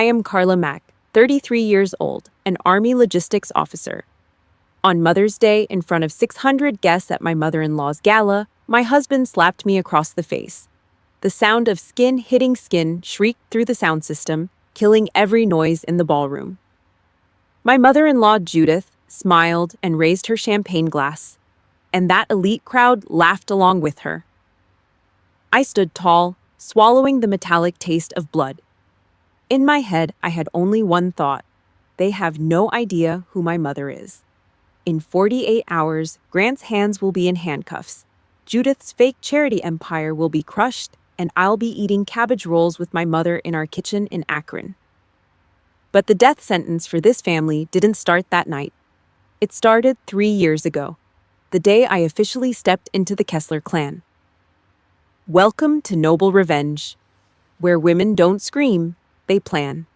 I am Carla Mack, 33 years old, an Army logistics officer. On Mother's Day, in front of 600 guests at my mother-in-law's gala, my husband slapped me across the face. The sound of skin hitting skin shrieked through the sound system, killing every noise in the ballroom. My mother-in-law, Judith, smiled and raised her champagne glass, and that elite crowd laughed along with her. I stood tall, swallowing the metallic taste of blood. In my head, I had only one thought. They have no idea who my mother is. In 48 hours, Grant's hands will be in handcuffs. Judith's fake charity empire will be crushed, and I'll be eating cabbage rolls with my mother in our kitchen in Akron. But the death sentence for this family didn't start that night. It started 3 years ago, the day I officially stepped into the Kessler clan. Welcome to Noble Revenge, where women don't scream, they plan.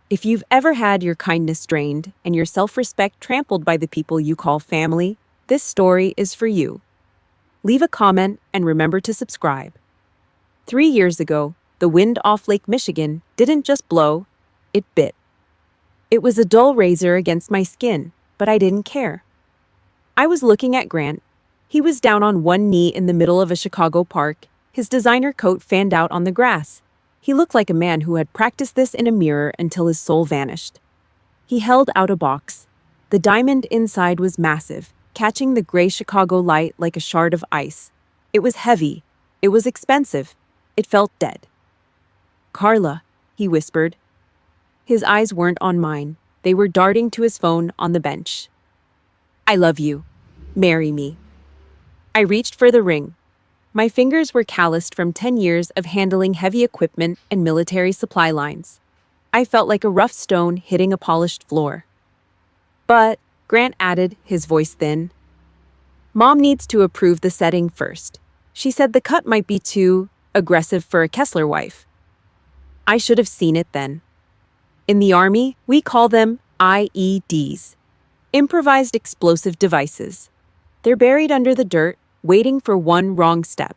If you've ever had your kindness drained and your self-respect trampled by the people you call family, this story is for you. Leave a comment and remember to subscribe. 3 years ago, the wind off Lake Michigan didn't just blow, it bit. It was a dull razor against my skin, but I didn't care. I was looking at Grant. He was down on one knee in the middle of a Chicago park, his designer coat fanned out on the grass. He looked like a man who had practiced this in a mirror until his soul vanished. He held out a box. The diamond inside was massive, catching the gray Chicago light like a shard of ice. It was heavy. It was expensive. It felt dead. "Carla," he whispered. His eyes weren't on mine. They were darting to his phone on the bench. "I love you. Marry me." I reached for the ring. My fingers were calloused from 10 years of handling heavy equipment and military supply lines. I felt like a rough stone hitting a polished floor. "But," Grant added, his voice thin, "Mom needs to approve the setting first. She said the cut might be too aggressive for a Kessler wife." I should have seen it then. In the Army, we call them IEDs, improvised explosive devices. They're buried under the dirt, waiting for one wrong step.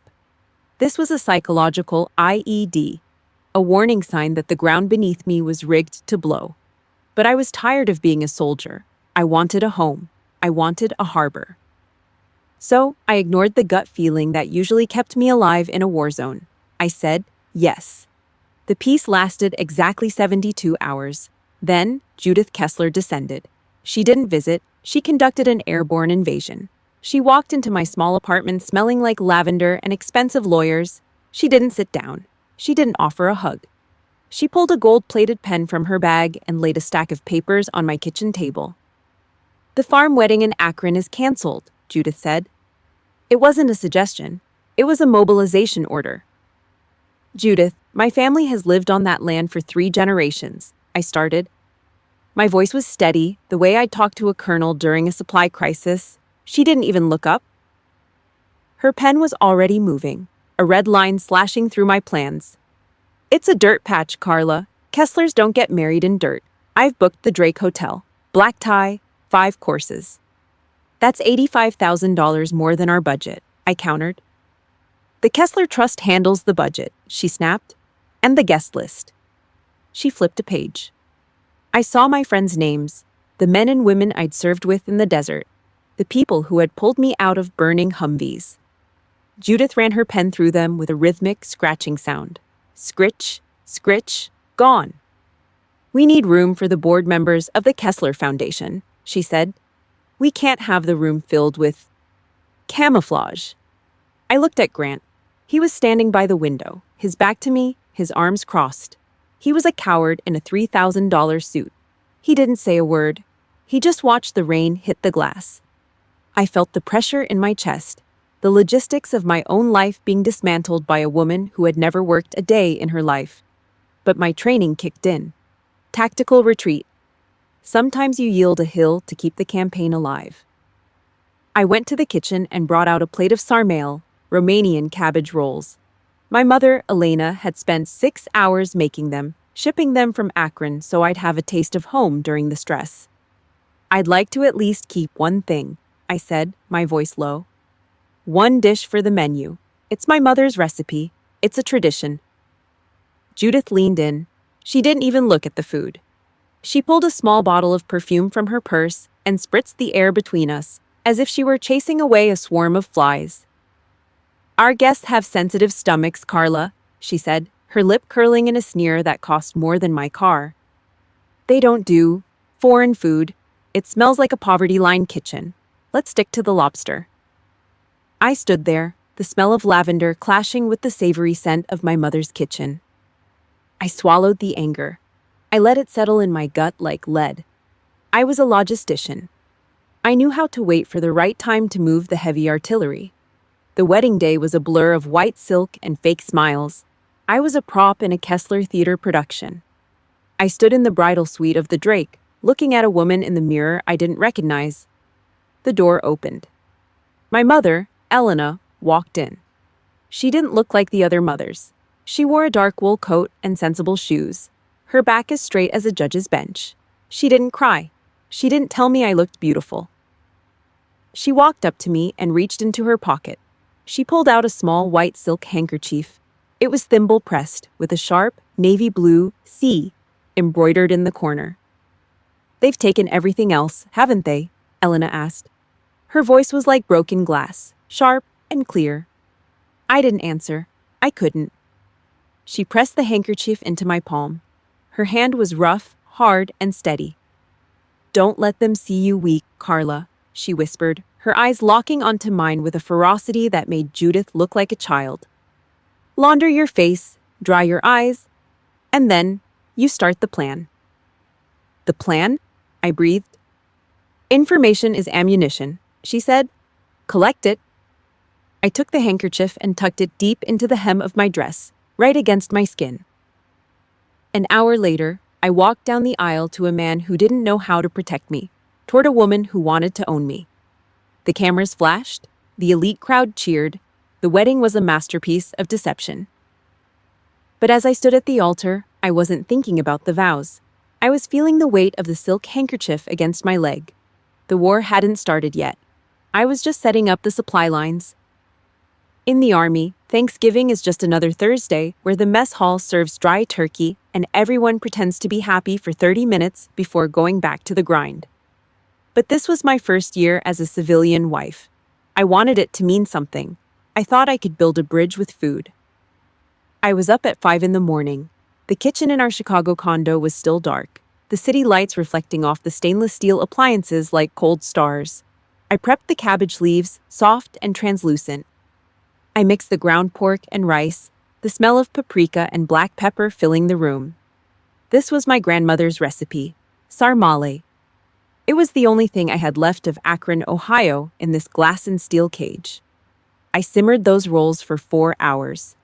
This was a psychological IED, a warning sign that the ground beneath me was rigged to blow. But I was tired of being a soldier. I wanted a home. I wanted a harbor. So I ignored the gut feeling that usually kept me alive in a war zone. I said, yes. The peace lasted exactly 72 hours. Then Judith Kessler descended. She didn't visit. She conducted an airborne invasion. She walked into my small apartment smelling like lavender and expensive lawyers. She didn't sit down. She didn't offer a hug. She pulled a gold-plated pen from her bag and laid a stack of papers on my kitchen table. "The farm wedding in Akron is canceled," Judith said. It wasn't a suggestion. It was a mobilization order. "Judith, my family has lived on that land for 3 generations," I started. My voice was steady, the way I'd talk to a colonel during a supply crisis. She didn't even look up. Her pen was already moving, a red line slashing through my plans. "It's a dirt patch, Carla. Kesslers don't get married in dirt. I've booked the Drake Hotel. Black tie, 5 courses." "That's $85,000 more than our budget," I countered. "The Kessler Trust handles the budget," she snapped. "And the guest list." She flipped a page. I saw my friends' names, the men and women I'd served with in the desert, the people who had pulled me out of burning Humvees. Judith ran her pen through them with a rhythmic scratching sound. Scritch, scritch, gone. "We need room for the board members of the Kessler Foundation," she said. "We can't have the room filled with camouflage." I looked at Grant. He was standing by the window, his back to me, his arms crossed. He was a coward in a $3,000 suit. He didn't say a word. He just watched the rain hit the glass. I felt the pressure in my chest, the logistics of my own life being dismantled by a woman who had never worked a day in her life. But my training kicked in. Tactical retreat. Sometimes you yield a hill to keep the campaign alive. I went to the kitchen and brought out a plate of sarmale, Romanian cabbage rolls. My mother, Elena, had spent 6 hours making them, shipping them from Akron so I'd have a taste of home during the stress. "I'd like to at least keep one thing," I said, my voice low. "One dish for the menu. It's my mother's recipe. It's a tradition." Judith leaned in. She didn't even look at the food. She pulled a small bottle of perfume from her purse and spritzed the air between us, as if she were chasing away a swarm of flies. "Our guests have sensitive stomachs, Carla," she said, her lip curling in a sneer that cost more than my car. "They don't do foreign food. It smells like a poverty-line kitchen. Let's stick to the lobster." I stood there, the smell of lavender clashing with the savory scent of my mother's kitchen. I swallowed the anger. I let it settle in my gut like lead. I was a logistician. I knew how to wait for the right time to move the heavy artillery. The wedding day was a blur of white silk and fake smiles. I was a prop in a Kessler theater production. I stood in the bridal suite of the Drake, looking at a woman in the mirror I didn't recognize. The door opened. My mother, Elena, walked in. She didn't look like the other mothers. She wore a dark wool coat and sensible shoes. Her back as straight as a judge's bench. She didn't cry. She didn't tell me I looked beautiful. She walked up to me and reached into her pocket. She pulled out a small white silk handkerchief. It was thimble-pressed, with a sharp, navy blue C embroidered in the corner. "They've taken everything else, haven't they?" Elena asked. Her voice was like broken glass, sharp and clear. I didn't answer. I couldn't. She pressed the handkerchief into my palm. Her hand was rough, hard, and steady. "Don't let them see you weak, Carla," she whispered, her eyes locking onto mine with a ferocity that made Judith look like a child. "Launder your face, dry your eyes, and then you start the plan." "The plan?" I breathed. "Information is ammunition," she said. "Collect it." I took the handkerchief and tucked it deep into the hem of my dress, right against my skin. An hour later, I walked down the aisle to a man who didn't know how to protect me, toward a woman who wanted to own me. The cameras flashed, the elite crowd cheered, the wedding was a masterpiece of deception. But as I stood at the altar, I wasn't thinking about the vows. I was feeling the weight of the silk handkerchief against my leg. The war hadn't started yet. I was just setting up the supply lines. In the army, Thanksgiving is just another Thursday where the mess hall serves dry turkey and everyone pretends to be happy for 30 minutes before going back to the grind. But this was my first year as a civilian wife. I wanted it to mean something. I thought I could build a bridge with food. I was up at 5 in the morning. The kitchen in our Chicago condo was still dark, the city lights reflecting off the stainless steel appliances like cold stars. I prepped the cabbage leaves, soft and translucent. I mixed the ground pork and rice, the smell of paprika and black pepper filling the room. This was my grandmother's recipe, sarmale. It was the only thing I had left of Akron, Ohio, in this glass and steel cage. I simmered those rolls for 4 hours.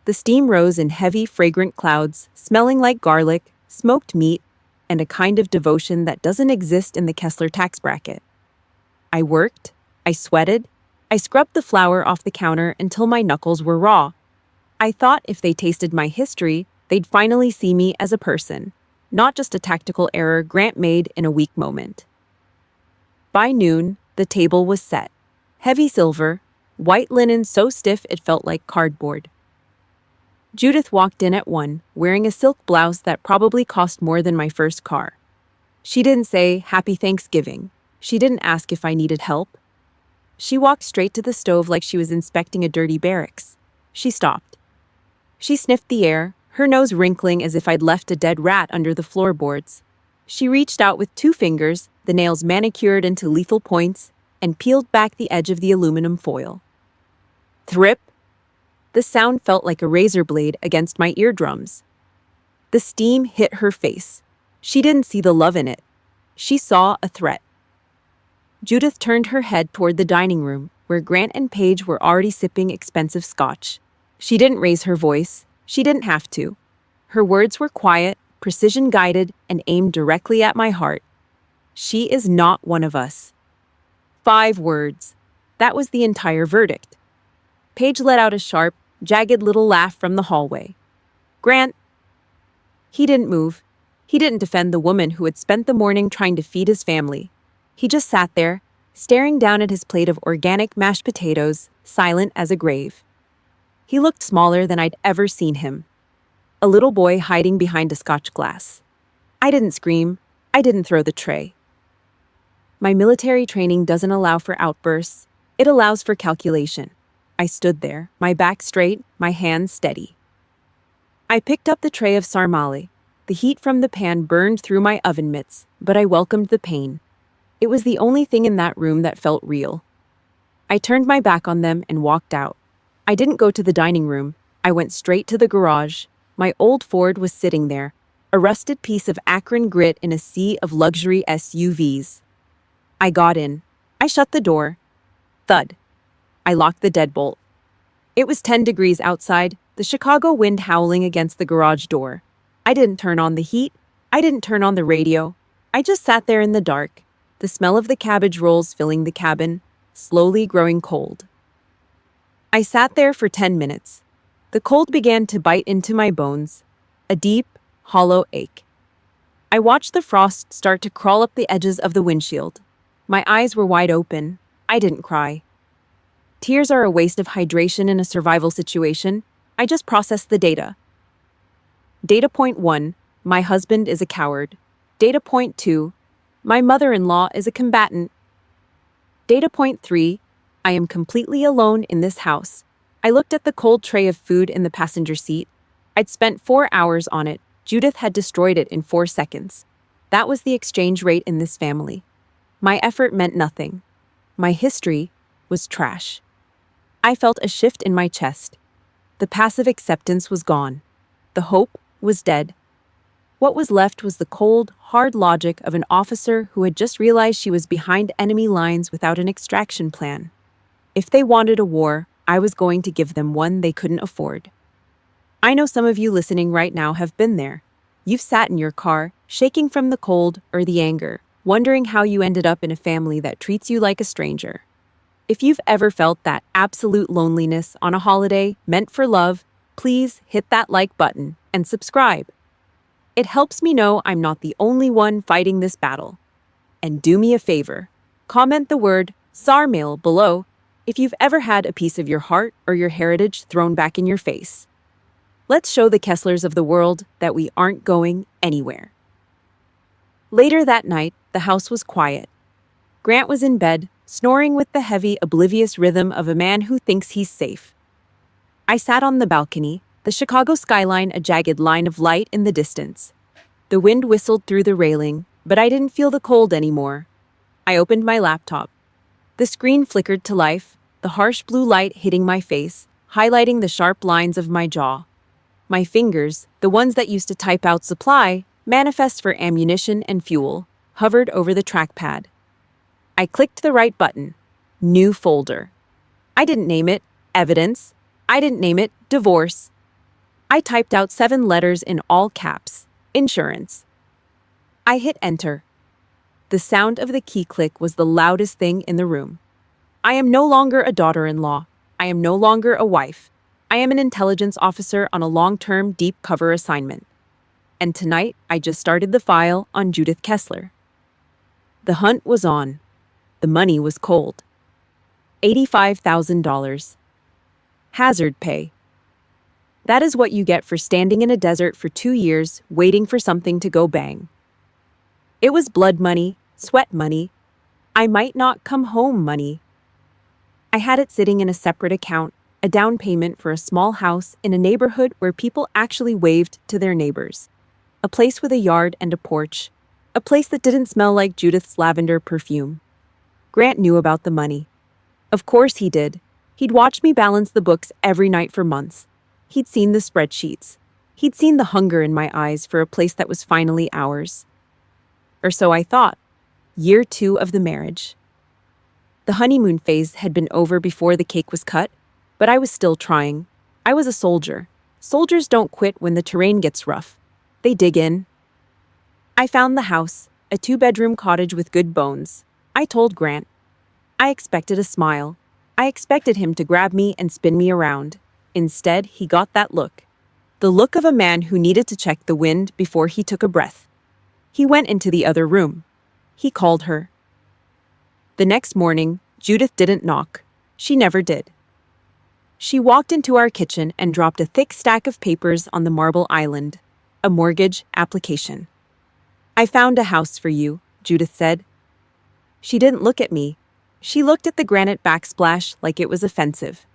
The steam rose in heavy, fragrant clouds, smelling like garlic, smoked meat, and a kind of devotion that doesn't exist in the Kessler tax bracket. I worked, I sweated, I scrubbed the flour off the counter until my knuckles were raw. I thought if they tasted my history, they'd finally see me as a person, not just a tactical error Grant made in a weak moment. By noon, the table was set. Heavy silver, white linen so stiff it felt like cardboard. Judith walked in at 1, wearing a silk blouse that probably cost more than my first car. She didn't say, "Happy Thanksgiving." She didn't ask if I needed help. She walked straight to the stove like she was inspecting a dirty barracks. She stopped. She sniffed the air, her nose wrinkling as if I'd left a dead rat under the floorboards. She reached out with 2 fingers, the nails manicured into lethal points, and peeled back the edge of the aluminum foil. Thrip! The sound felt like a razor blade against my eardrums. The steam hit her face. She didn't see the love in it. She saw a threat. Judith turned her head toward the dining room, where Grant and Paige were already sipping expensive scotch. She didn't raise her voice. She didn't have to. Her words were quiet, precision-guided, and aimed directly at my heart. She is not one of us. 5 words. That was the entire verdict. Paige let out a sharp, jagged little laugh from the hallway. Grant. He didn't move. He didn't defend the woman who had spent the morning trying to feed his family. He just sat there, staring down at his plate of organic mashed potatoes, silent as a grave. He looked smaller than I'd ever seen him. a little boy hiding behind a scotch glass. I didn't scream. I didn't throw the tray. My military training doesn't allow for outbursts. It allows for calculation. I stood there, my back straight, my hands steady. I picked up the tray of sarmale. The heat from the pan burned through my oven mitts, but I welcomed the pain. It was the only thing in that room that felt real. I turned my back on them and walked out. I didn't go to the dining room. I went straight to the garage. My old Ford was sitting there, a rusted piece of Akron grit in a sea of luxury SUVs. I got in. I shut the door. Thud. I locked the deadbolt. It was 10 degrees outside, the Chicago wind howling against the garage door. I didn't turn on the heat. I didn't turn on the radio. I just sat there in the dark, the smell of the cabbage rolls filling the cabin, slowly growing cold. I sat there for 10 minutes. The cold began to bite into my bones, a deep, hollow ache. I watched the frost start to crawl up the edges of the windshield. My eyes were wide open. I didn't cry. Tears are a waste of hydration in a survival situation. I just processed the data. Data point 1, my husband is a coward. Data point 2, my mother-in-law is a combatant. Data point 3, I am completely alone in this house. I looked at the cold tray of food in the passenger seat. I'd spent 4 hours on it. Judith had destroyed it in 4 seconds. That was the exchange rate in this family. My effort meant nothing. My history was trash. I felt a shift in my chest. The passive acceptance was gone. The hope was dead. What was left was the cold, hard logic of an officer who had just realized she was behind enemy lines without an extraction plan. If they wanted a war, I was going to give them one they couldn't afford. I know some of you listening right now have been there. You've sat in your car, shaking from the cold or the anger, wondering how you ended up in a family that treats you like a stranger. If you've ever felt that absolute loneliness on a holiday meant for love, please hit that like button and subscribe. It helps me know I'm not the only one fighting this battle. And do me a favor, comment the word sarmale below if you've ever had a piece of your heart or your heritage thrown back in your face. Let's show the Kesslers of the world that we aren't going anywhere. Later that night, the house was quiet. Grant was in bed, snoring with the heavy, oblivious rhythm of a man who thinks he's safe. I sat on the balcony, the Chicago skyline a jagged line of light in the distance. The wind whistled through the railing, but I didn't feel the cold anymore. I opened my laptop. The screen flickered to life, the harsh blue light hitting my face, highlighting the sharp lines of my jaw. My fingers, the ones that used to type out supply, manifest for ammunition and fuel, hovered over the trackpad. I clicked the right button. New folder. I didn't name it evidence. I didn't name it divorce. I typed out 7 letters in all caps. Insurance. I hit enter. The sound of the key click was the loudest thing in the room. I am no longer a daughter-in-law. I am no longer a wife. I am an intelligence officer on a long-term deep cover assignment. And tonight, I just started the file on Judith Kessler. The hunt was on. The money was cold. $85,000. Hazard pay. That is what you get for standing in a desert for 2 years, waiting for something to go bang. It was blood money, sweat money. I might not come home money. I had it sitting in a separate account, a down payment for a small house in a neighborhood where people actually waved to their neighbors. A place with a yard and a porch. A place that didn't smell like Judith's lavender perfume. Grant knew about the money. Of course he did. He'd watched me balance the books every night for months. He'd seen the spreadsheets. He'd seen the hunger in my eyes for a place that was finally ours. Or so I thought. Year 2 of the marriage. The honeymoon phase had been over before the cake was cut, but I was still trying. I was a soldier. Soldiers don't quit when the terrain gets rough. They dig in. I found the house, a 2-bedroom cottage with good bones. I told Grant. I expected a smile. I expected him to grab me and spin me around. Instead, he got that look. The look of a man who needed to check the wind before he took a breath. He went into the other room. He called her. The next morning, Judith didn't knock. She never did. She walked into our kitchen and dropped a thick stack of papers on the marble island. A mortgage application. "I found a house for you," Judith said. She didn't look at me. She looked at the granite backsplash like it was offensive.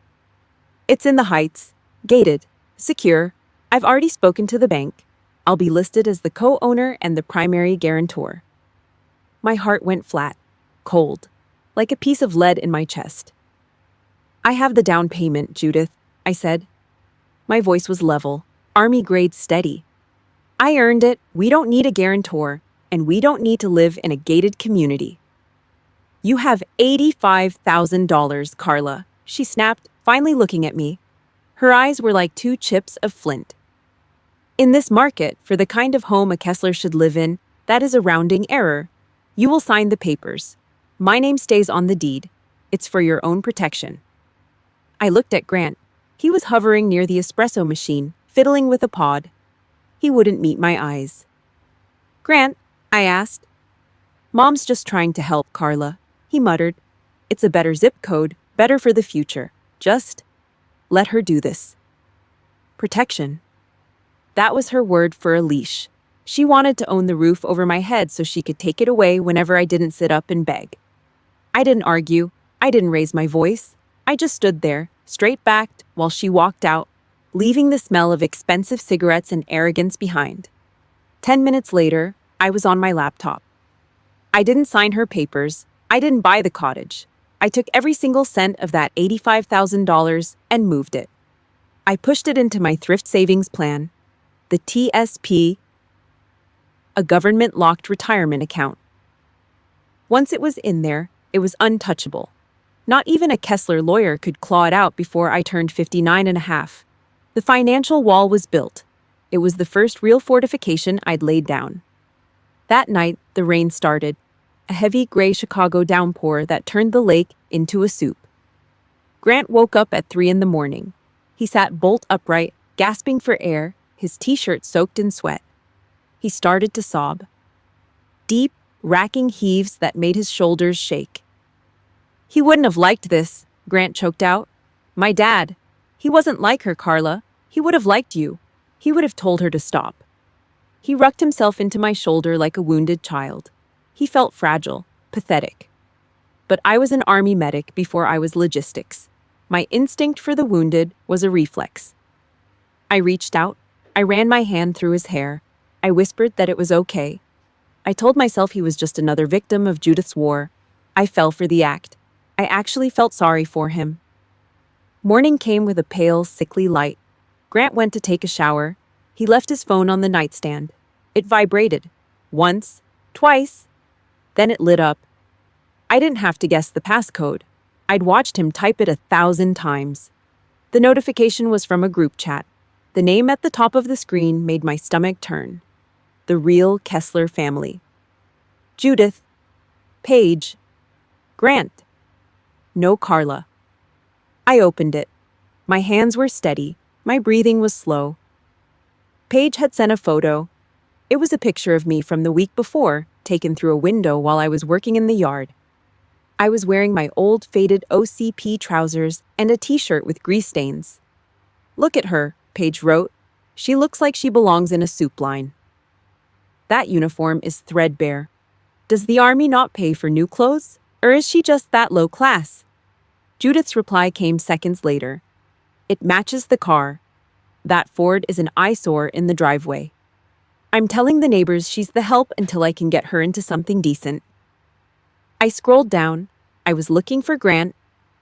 "It's in the Heights. Gated. Secure. I've already spoken to the bank. I'll be listed as the co-owner and the primary guarantor." My heart went flat, cold, like a piece of lead in my chest. "I have the down payment, Judith," I said. My voice was level, army-grade steady. "I earned it. We don't need a guarantor, and we don't need to live in a gated community." "You have $85,000, Carla," she snapped, finally looking at me. Her eyes were like two chips of flint. "In this market, for the kind of home a Kessler should live in, that is a rounding error. You will sign the papers. My name stays on the deed. It's for your own protection." I looked at Grant. He was hovering near the espresso machine, fiddling with a pod. He wouldn't meet my eyes. "Grant," I asked. "Mom's just trying to help, Carla," he muttered. "It's a better zip code, better for the future. Just let her do this." Protection. That was her word for a leash. She wanted to own the roof over my head so she could take it away whenever I didn't sit up and beg. I didn't argue. I didn't raise my voice. I just stood there, straight-backed, while she walked out, leaving the smell of expensive cigarettes and arrogance behind. 10 minutes later, I was on my laptop. I didn't sign her papers. I didn't buy the cottage. I took every single cent of that $85,000 and moved it. I pushed it into my thrift savings plan, the TSP, a government-locked retirement account. Once it was in there, it was untouchable. Not even a Kessler lawyer could claw it out before I turned 59 and a half. The financial wall was built. It was the first real fortification I'd laid down. That night, the rain started, a heavy gray Chicago downpour that turned the lake into a soup. Grant woke up at 3 in the morning. He sat bolt upright, gasping for air, his t-shirt soaked in sweat. He started to sob. Deep, racking heaves that made his shoulders shake. "He wouldn't have liked this," Grant choked out. "My dad. He wasn't like her, Carla. He would have liked you. He would have told her to stop." He rucked himself into my shoulder like a wounded child. He felt fragile, pathetic. But I was an army medic before I was logistics. My instinct for the wounded was a reflex. I reached out. I ran my hand through his hair. I whispered that it was okay. I told myself he was just another victim of Judith's war. I fell for the act. I actually felt sorry for him. Morning came with a pale, sickly light. Grant went to take a shower. He left his phone on the nightstand. It vibrated. Once, twice. Then it lit up. I didn't have to guess the passcode. I'd watched him type it 1,000 times. The notification was from a group chat. The name at the top of the screen made my stomach turn. The real Kessler family. Judith. Paige. Grant. No Carla. I opened it. My hands were steady. My breathing was slow. Paige had sent a photo. It was a picture of me from the week before, taken through a window while I was working in the yard. I was wearing my old faded OCP trousers and a t-shirt with grease stains. "Look at her," Paige wrote. "She looks like she belongs in a soup line." That uniform is threadbare. Does the army not pay for new clothes? Or is she just that low class? Judith's reply came seconds later. "It matches the car. That Ford is an eyesore in the driveway. I'm telling the neighbors she's the help until I can get her into something decent." I scrolled down. I was looking for Grant.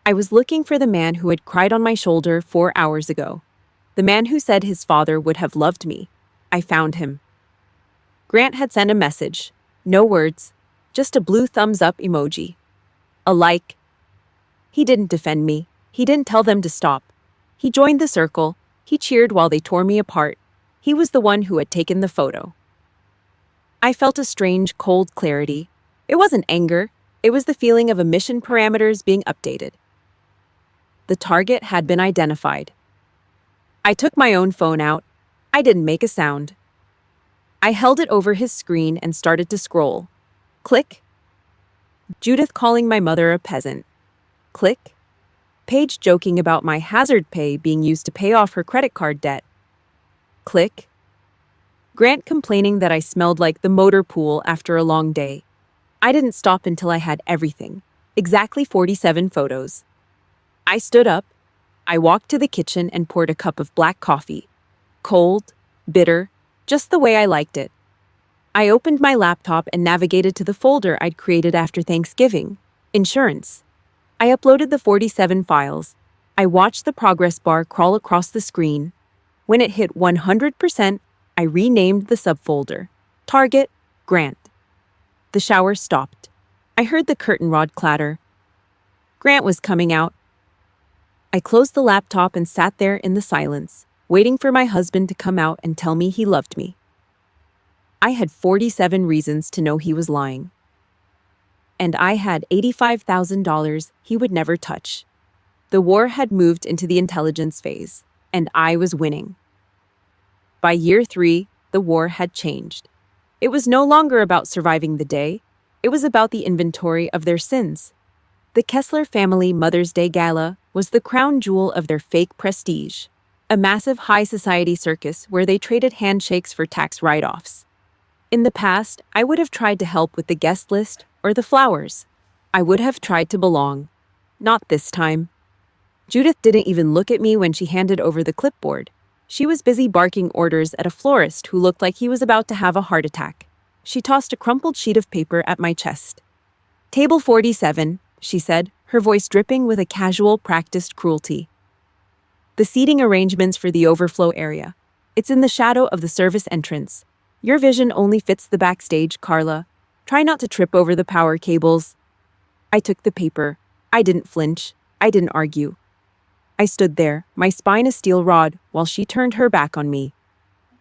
I was looking for the man who had cried on my shoulder 4 hours ago. The man who said his father would have loved me. I found him. Grant had sent a message. No words. Just a blue thumbs-up emoji. A like. He didn't defend me. He didn't tell them to stop. He joined the circle. He cheered while they tore me apart. He was the one who had taken the photo. I felt a strange, cold clarity. It wasn't anger. It was the feeling of emission parameters being updated. The target had been identified. I took my own phone out. I didn't make a sound. I held it over his screen and started to scroll. Click. Judith calling my mother a peasant. Click. Paige joking about my hazard pay being used to pay off her credit card debt. Click. Grant complaining that I smelled like the motor pool after a long day. I didn't stop until I had everything. Exactly 47 photos. I stood up. I walked to the kitchen and poured a cup of black coffee. Cold, bitter, just the way I liked it. I opened my laptop and navigated to the folder I'd created after Thanksgiving. Insurance. I uploaded the 47 files. I watched the progress bar crawl across the screen. When it hit 100%, I renamed the subfolder. Target, Grant. The shower stopped. I heard the curtain rod clatter. Grant was coming out. I closed the laptop and sat there in the silence, waiting for my husband to come out and tell me he loved me. I had 47 reasons to know he was lying. And I had $85,000 he would never touch. The war had moved into the intelligence phase, and I was winning. By year 3, the war had changed. It was no longer about surviving the day. It was about the inventory of their sins. The Kessler family Mother's Day Gala was the crown jewel of their fake prestige, a massive high society circus where they traded handshakes for tax write-offs. In the past, I would have tried to help with the guest list or the flowers. I would have tried to belong. Not this time. Judith didn't even look at me when she handed over the clipboard. She was busy barking orders at a florist who looked like he was about to have a heart attack. She tossed a crumpled sheet of paper at my chest. "Table 47, she said, her voice dripping with a casual, practiced cruelty. "The seating arrangements for the overflow area. It's in the shadow of the service entrance. Your vision only fits the backstage, Carla. Try not to trip over the power cables." I took the paper. I didn't flinch. I didn't argue. I stood there, my spine a steel rod, while she turned her back on me.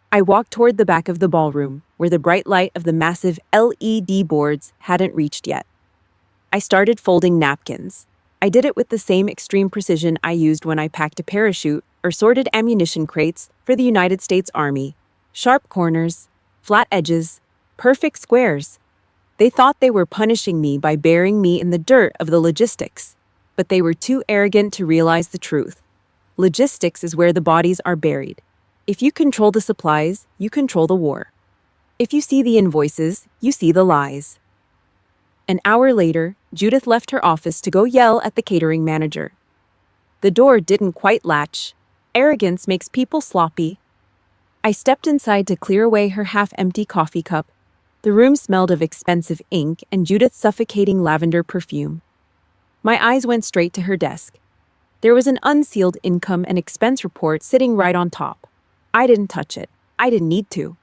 I walked toward the back of the ballroom, where the bright light of the massive LED boards hadn't reached yet. I started folding napkins. I did it with the same extreme precision I used when I packed a parachute or sorted ammunition crates for the United States Army. Sharp corners, flat edges, perfect squares. They thought they were punishing me by burying me in the dirt of the logistics, but they were too arrogant to realize the truth. Logistics is where the bodies are buried. If you control the supplies, you control the war. If you see the invoices, you see the lies. An hour later, Judith left her office to go yell at the catering manager. The door didn't quite latch. Arrogance makes people sloppy. I stepped inside to clear away her half-empty coffee cup. The room smelled of expensive ink and Judith's suffocating lavender perfume. My eyes went straight to her desk. There was an unsealed income and expense report sitting right on top. I didn't touch it. I didn't need to.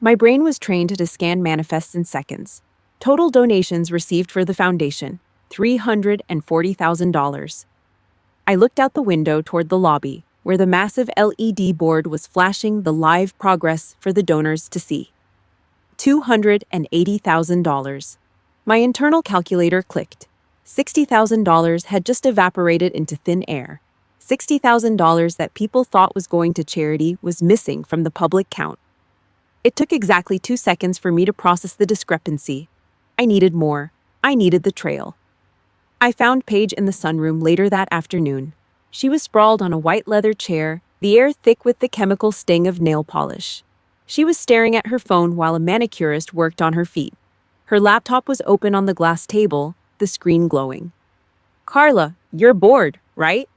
My brain was trained to scan manifests in seconds. Total donations received for the foundation, $340,000. I looked out the window toward the lobby, where the massive LED board was flashing the live progress for the donors to see. $280,000. My internal calculator clicked. $60,000 had just evaporated into thin air. $60,000 that people thought was going to charity was missing from the public count. It took exactly 2 seconds for me to process the discrepancy. I needed more. I needed the trail. I found Paige in the sunroom later that afternoon. She was sprawled on a white leather chair, the air thick with the chemical sting of nail polish. She was staring at her phone while a manicurist worked on her feet. Her laptop was open on the glass table, the screen glowing. "Carla, you're bored, right?"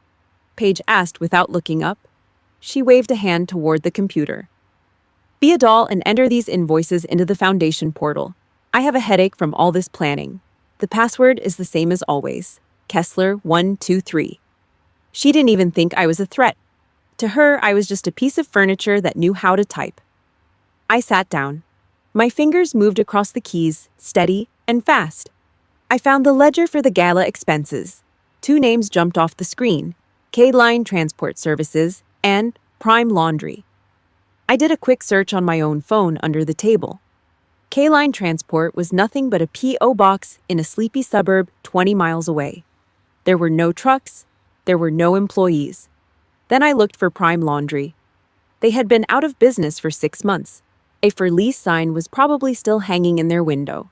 Paige asked without looking up. She waved a hand toward the computer. "Be a doll and enter these invoices into the foundation portal. I have a headache from all this planning. The password is the same as always. Kessler 123. She didn't even think I was a threat. To her, I was just a piece of furniture that knew how to type. I sat down. My fingers moved across the keys, steady and fast. I found the ledger for the gala expenses. 2 names jumped off the screen: K-Line Transport Services and Prime Laundry. I did a quick search on my own phone under the table. K-Line Transport was nothing but a P.O. box in a sleepy suburb 20 miles away. There were no trucks. There were no employees. Then I looked for Prime Laundry. They had been out of business for 6 months. A for lease sign was probably still hanging in their window.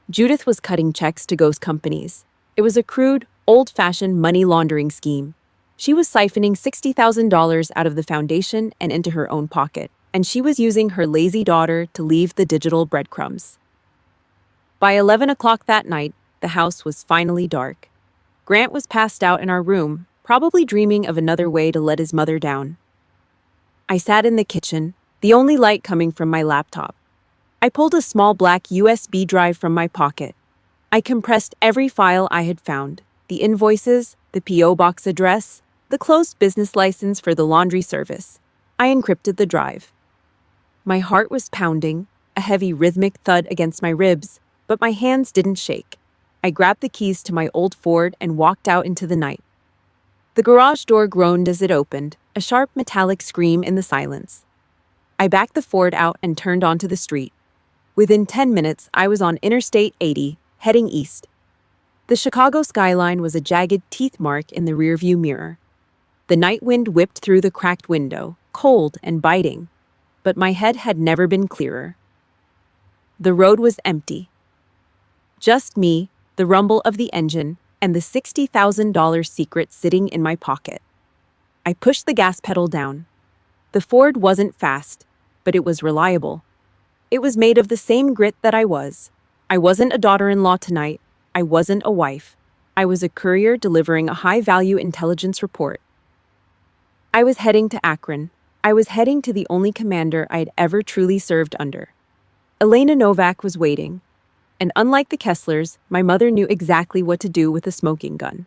Judith was cutting checks to ghost companies. It was a crude, old-fashioned money laundering scheme. She was siphoning $60,000 out of the foundation and into her own pocket, and she was using her lazy daughter to leave the digital breadcrumbs. By 11 o'clock that night, the house was finally dark. Grant was passed out in our room, probably dreaming of another way to let his mother down. I sat in the kitchen, the only light coming from my laptop. I pulled a small black USB drive from my pocket. I compressed every file I had found: the invoices, the P.O. box address, the closed business license for the laundry service. I encrypted the drive. My heart was pounding, a heavy rhythmic thud against my ribs, but my hands didn't shake. I grabbed the keys to my old Ford and walked out into the night. The garage door groaned as it opened, a sharp metallic scream in the silence. I backed the Ford out and turned onto the street. Within 10 minutes, I was on Interstate 80, heading east. The Chicago skyline was a jagged teeth mark in the rearview mirror. The night wind whipped through the cracked window, cold and biting, but my head had never been clearer. The road was empty. Just me, the rumble of the engine, and the $60,000 secret sitting in my pocket. I pushed the gas pedal down. The Ford wasn't fast, but it was reliable. It was made of the same grit that I was. I wasn't a daughter-in-law tonight. I wasn't a wife. I was a courier delivering a high-value intelligence report. I was heading to Akron. I was heading to the only commander I'd ever truly served under. Elena Novak was waiting, and unlike the Kesslers, my mother knew exactly what to do with a smoking gun.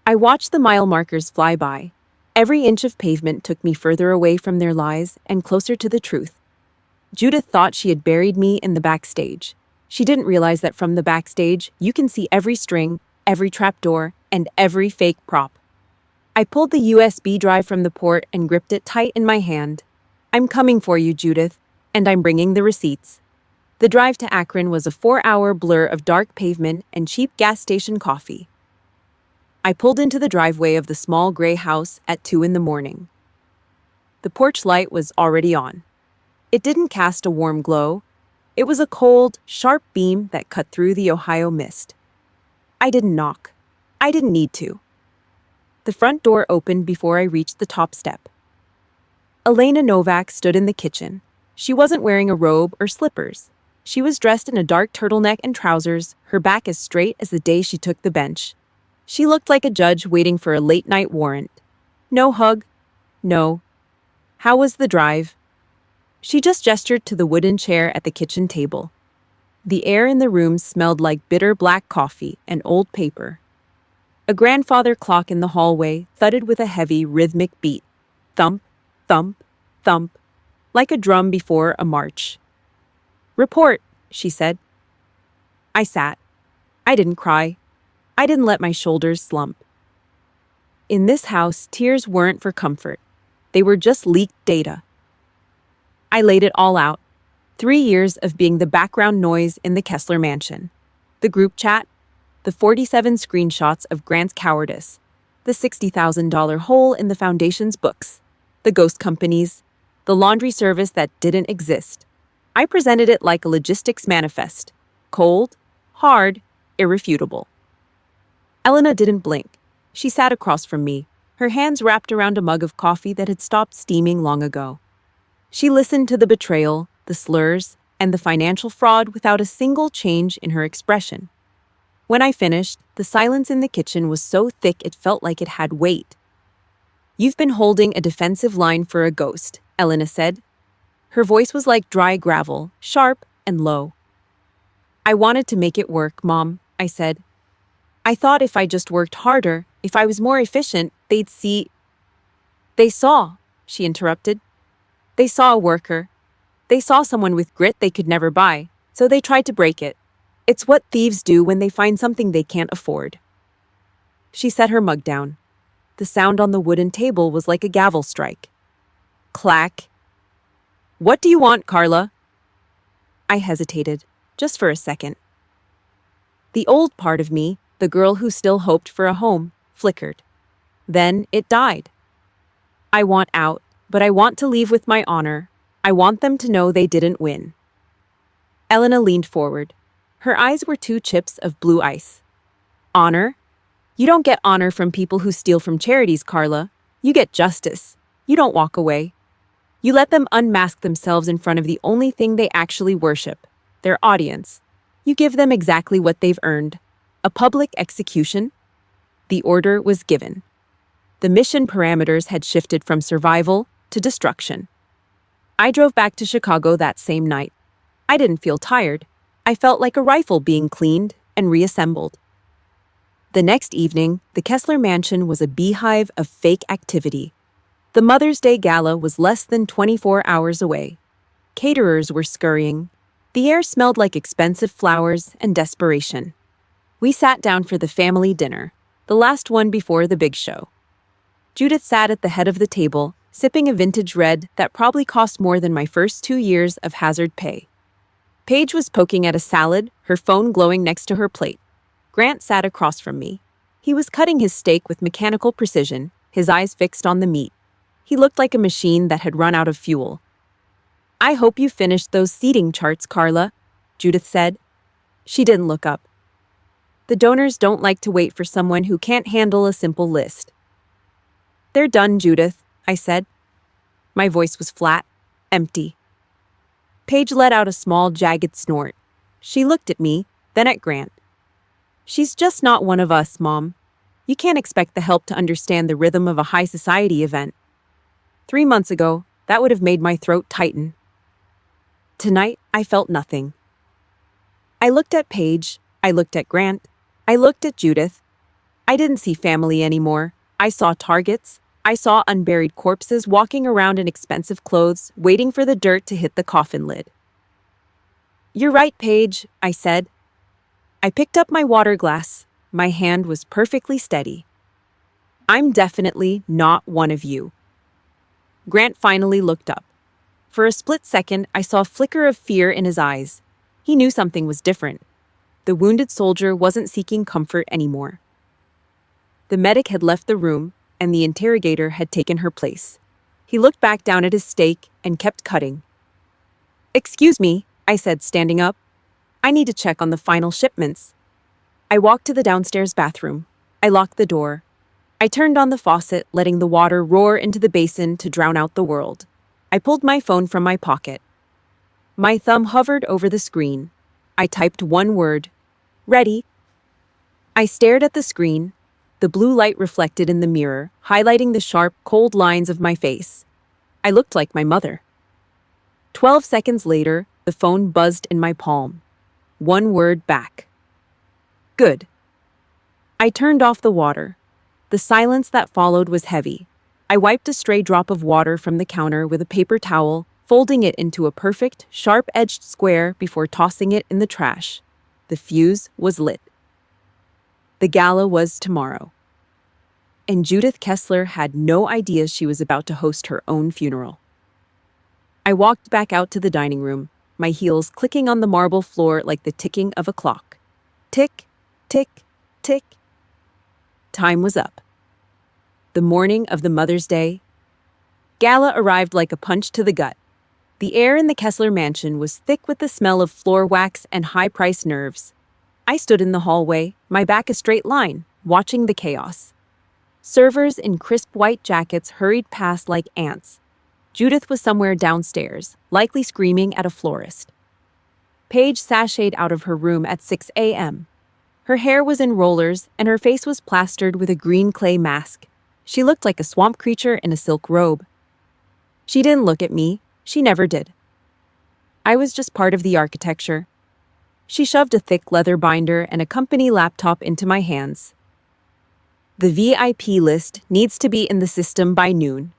I watched the mile markers fly by. Every inch of pavement took me further away from their lies and closer to the truth. Judith thought she had buried me in the backstage. She didn't realize that from the backstage, you can see every string, every trapdoor, and every fake prop. I pulled the USB drive from the port and gripped it tight in my hand. I'm coming for you, Judith, and I'm bringing the receipts. The drive to Akron was a 4-hour blur of dark pavement and cheap gas station coffee. I pulled into the driveway of the small gray house at 2 in the morning. The porch light was already on. It didn't cast a warm glow. It was a cold, sharp beam that cut through the Ohio mist. I didn't knock. I didn't need to. The front door opened before I reached the top step. Elena Novak stood in the kitchen. She wasn't wearing a robe or slippers. She was dressed in a dark turtleneck and trousers, her back as straight as the day she took the bench. She looked like a judge waiting for a late-night warrant. No hug. No. How was the drive? She just gestured to the wooden chair at the kitchen table. The air in the room smelled like bitter black coffee and old paper. A grandfather clock in the hallway thudded with a heavy, rhythmic beat. Thump, thump, thump, like a drum before a march. "Report," she said. I sat. I didn't cry. I didn't let my shoulders slump. In this house, tears weren't for comfort. They were just leaked data. I laid it all out. 3 years of being the background noise in the Kessler mansion. The group chat, the 47 screenshots of Grant's cowardice, the $60,000 hole in the foundation's books, the ghost companies, the laundry service that didn't exist. I presented it like a logistics manifest. Cold, hard, irrefutable. Elena didn't blink. She sat across from me, her hands wrapped around a mug of coffee that had stopped steaming long ago. She listened to the betrayal, the slurs, and the financial fraud without a single change in her expression. When I finished, the silence in the kitchen was so thick it felt like it had weight. "You've been holding a defensive line for a ghost," Elena said. Her voice was like dry gravel, sharp and low. "I wanted to make it work, Mom," I said. "I thought if I just worked harder, if I was more efficient, they'd see—" "They saw," she interrupted. "They saw a worker. They saw someone with grit they could never buy, so they tried to break it. It's what thieves do when they find something they can't afford." She set her mug down. The sound on the wooden table was like a gavel strike. Clack. "What do you want, Carla?" I hesitated, just for a second. The old part of me, the girl who still hoped for a home, flickered. Then it died. "I want out, but I want to leave with my honor. I want them to know they didn't win." Elena leaned forward. Her eyes were 2 chips of blue ice. "Honor?" You don't get honor from people who steal from charities, Carla. You get justice. You don't walk away. You let them unmask themselves in front of the only thing they actually worship, their audience. You give them exactly what they've earned. A public execution? The order was given. The mission parameters had shifted from survival to destruction. I drove back to Chicago that same night. I didn't feel tired. I felt like a rifle being cleaned and reassembled. The next evening, the Kessler mansion was a beehive of fake activity. The Mother's Day gala was less than 24 hours away. Caterers were scurrying. The air smelled like expensive flowers and desperation. We sat down for the family dinner, the last one before the big show. Judith sat at the head of the table, sipping a vintage red that probably cost more than my first 2 years of hazard pay. Paige was poking at a salad, her phone glowing next to her plate. Grant sat across from me. He was cutting his steak with mechanical precision, his eyes fixed on the meat. He looked like a machine that had run out of fuel. "I hope you finished those seating charts, Carla," Judith said. She didn't look up. "The donors don't like to wait for someone who can't handle a simple list." "They're done, Judith," I said. My voice was flat, empty. Paige let out a small, jagged snort. She looked at me, then at Grant. "She's just not one of us, Mom. You can't expect the help to understand the rhythm of a high society event." 3 months ago, that would have made my throat tighten. Tonight, I felt nothing. I looked at Paige, I looked at Grant, I looked at Judith. I didn't see family anymore. I saw targets. I saw unburied corpses walking around in expensive clothes, waiting for the dirt to hit the coffin lid. "You're right, Paige," I said. I picked up my water glass. My hand was perfectly steady. "I'm definitely not one of you." Grant finally looked up. For a split second, I saw a flicker of fear in his eyes. He knew something was different. The wounded soldier wasn't seeking comfort anymore. The medic had left the room, and the interrogator had taken her place. He looked back down at his steak and kept cutting. "Excuse me," I said, standing up. "I need to check on the final shipments." I walked to the downstairs bathroom. I locked the door. I turned on the faucet, letting the water roar into the basin to drown out the world. I pulled my phone from my pocket. My thumb hovered over the screen. I typed one word: "Ready." I stared at the screen. The blue light reflected in the mirror, highlighting the sharp, cold lines of my face. I looked like my mother. 12 seconds later, the phone buzzed in my palm. One word back: "Good." I turned off the water. The silence that followed was heavy. I wiped a stray drop of water from the counter with a paper towel, folding it into a perfect, sharp-edged square before tossing it in the trash. The fuse was lit. The gala was tomorrow. And Judith Kessler had no idea she was about to host her own funeral. I walked back out to the dining room, my heels clicking on the marble floor like the ticking of a clock. Tick, tick, tick. Time was up. The morning of the Mother's Day gala arrived like a punch to the gut. The air in the Kessler mansion was thick with the smell of floor wax and high-priced nerves. I stood in the hallway, my back a straight line, watching the chaos. Servers in crisp white jackets hurried past like ants. Judith was somewhere downstairs, likely screaming at a florist. Paige sashayed out of her room at 6 a.m. Her hair was in rollers, and her face was plastered with a green clay mask. She looked like a swamp creature in a silk robe. She didn't look at me. She never did. I was just part of the architecture. She shoved a thick leather binder and a company laptop into my hands. "The VIP list needs to be in the system by noon."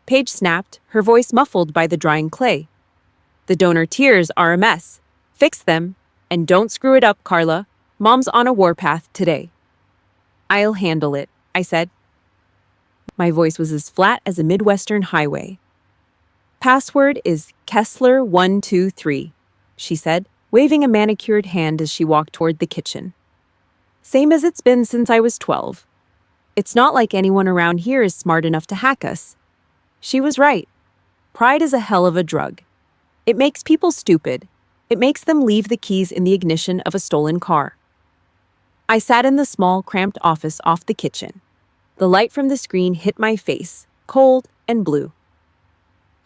Paige snapped, her voice muffled by the drying clay. "The donor tiers are a mess. Fix them, and don't screw it up, Carla. Mom's on a warpath today." "I'll handle it," I said. My voice was as flat as a Midwestern highway. "Password is Kessler123, she said, waving a manicured hand as she walked toward the kitchen. "Same as it's been since I was 12. It's not like anyone around here is smart enough to hack us." She was right. Pride is a hell of a drug. It makes people stupid. It makes them leave the keys in the ignition of a stolen car. I sat in the small, cramped office off the kitchen. The light from the screen hit my face, cold and blue.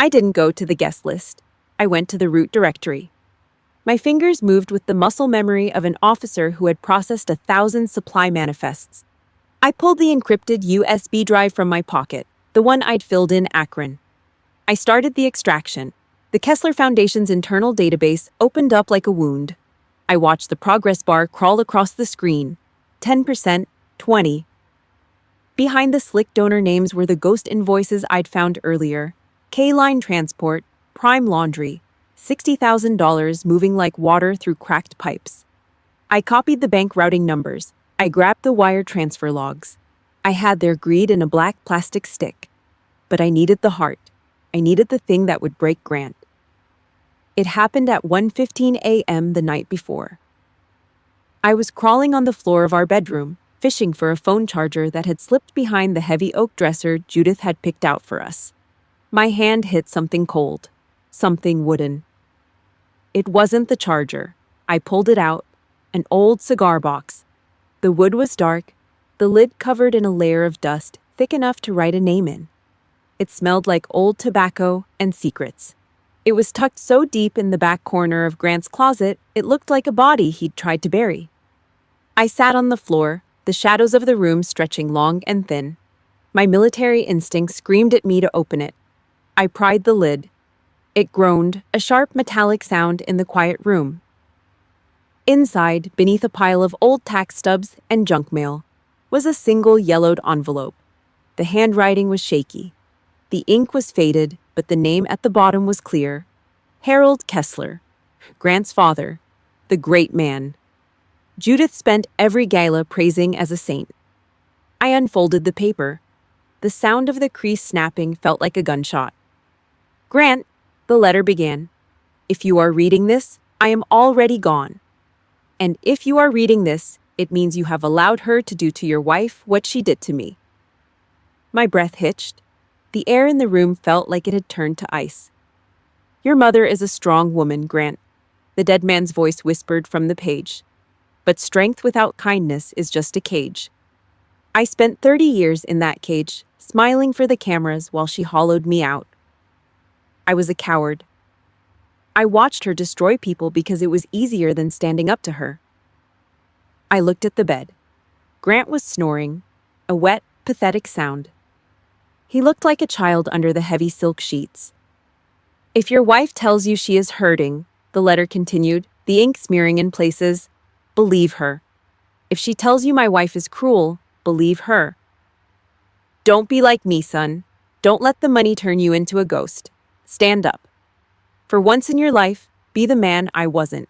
I didn't go to the guest list. I went to the root directory. My fingers moved with the muscle memory of an officer who had processed 1,000 supply manifests. I pulled the encrypted USB drive from my pocket, the one I'd filled in Akron. I started the extraction. The Kessler Foundation's internal database opened up like a wound. I watched the progress bar crawl across the screen. 10%, 20. Behind the slick donor names were the ghost invoices I'd found earlier. K-Line Transport, Prime Laundry, $60,000 moving like water through cracked pipes. I copied the bank routing numbers. I grabbed the wire transfer logs. I had their greed in a black plastic stick. But I needed the heart. I needed the thing that would break Grant. It happened at 1:15 a.m. the night before. I was crawling on the floor of our bedroom, fishing for a phone charger that had slipped behind the heavy oak dresser Judith had picked out for us. My hand hit something cold, something wooden. It wasn't the charger. I pulled it out, an old cigar box. The wood was dark, the lid covered in a layer of dust thick enough to write a name in. It smelled like old tobacco and secrets. It was tucked so deep in the back corner of Grant's closet, it looked like a body he'd tried to bury. I sat on the floor, the shadows of the room stretching long and thin. My military instinct screamed at me to open it. I pried the lid. It groaned, a sharp metallic sound in the quiet room. Inside, beneath a pile of old tax stubs and junk mail, was a single yellowed envelope. The handwriting was shaky. The ink was faded, but the name at the bottom was clear. Harold Kessler, Grant's father, the great man. Judith spent every gala praising as a saint. I unfolded the paper. The sound of the crease snapping felt like a gunshot. Grant, the letter began. If you are reading this, I am already gone. And if you are reading this, it means you have allowed her to do to your wife what she did to me. My breath hitched. The air in the room felt like it had turned to ice. Your mother is a strong woman, Grant, the dead man's voice whispered from the page. But strength without kindness is just a cage. I spent 30 years in that cage, smiling for the cameras while she hollowed me out. I was a coward. I watched her destroy people because it was easier than standing up to her. I looked at the bed. Grant was snoring, a wet, pathetic sound. He looked like a child under the heavy silk sheets. If your wife tells you she is hurting, the letter continued, the ink smearing in places, believe her. If she tells you my wife is cruel, believe her. Don't be like me, son. Don't let the money turn you into a ghost. Stand up. For once in your life, be the man I wasn't.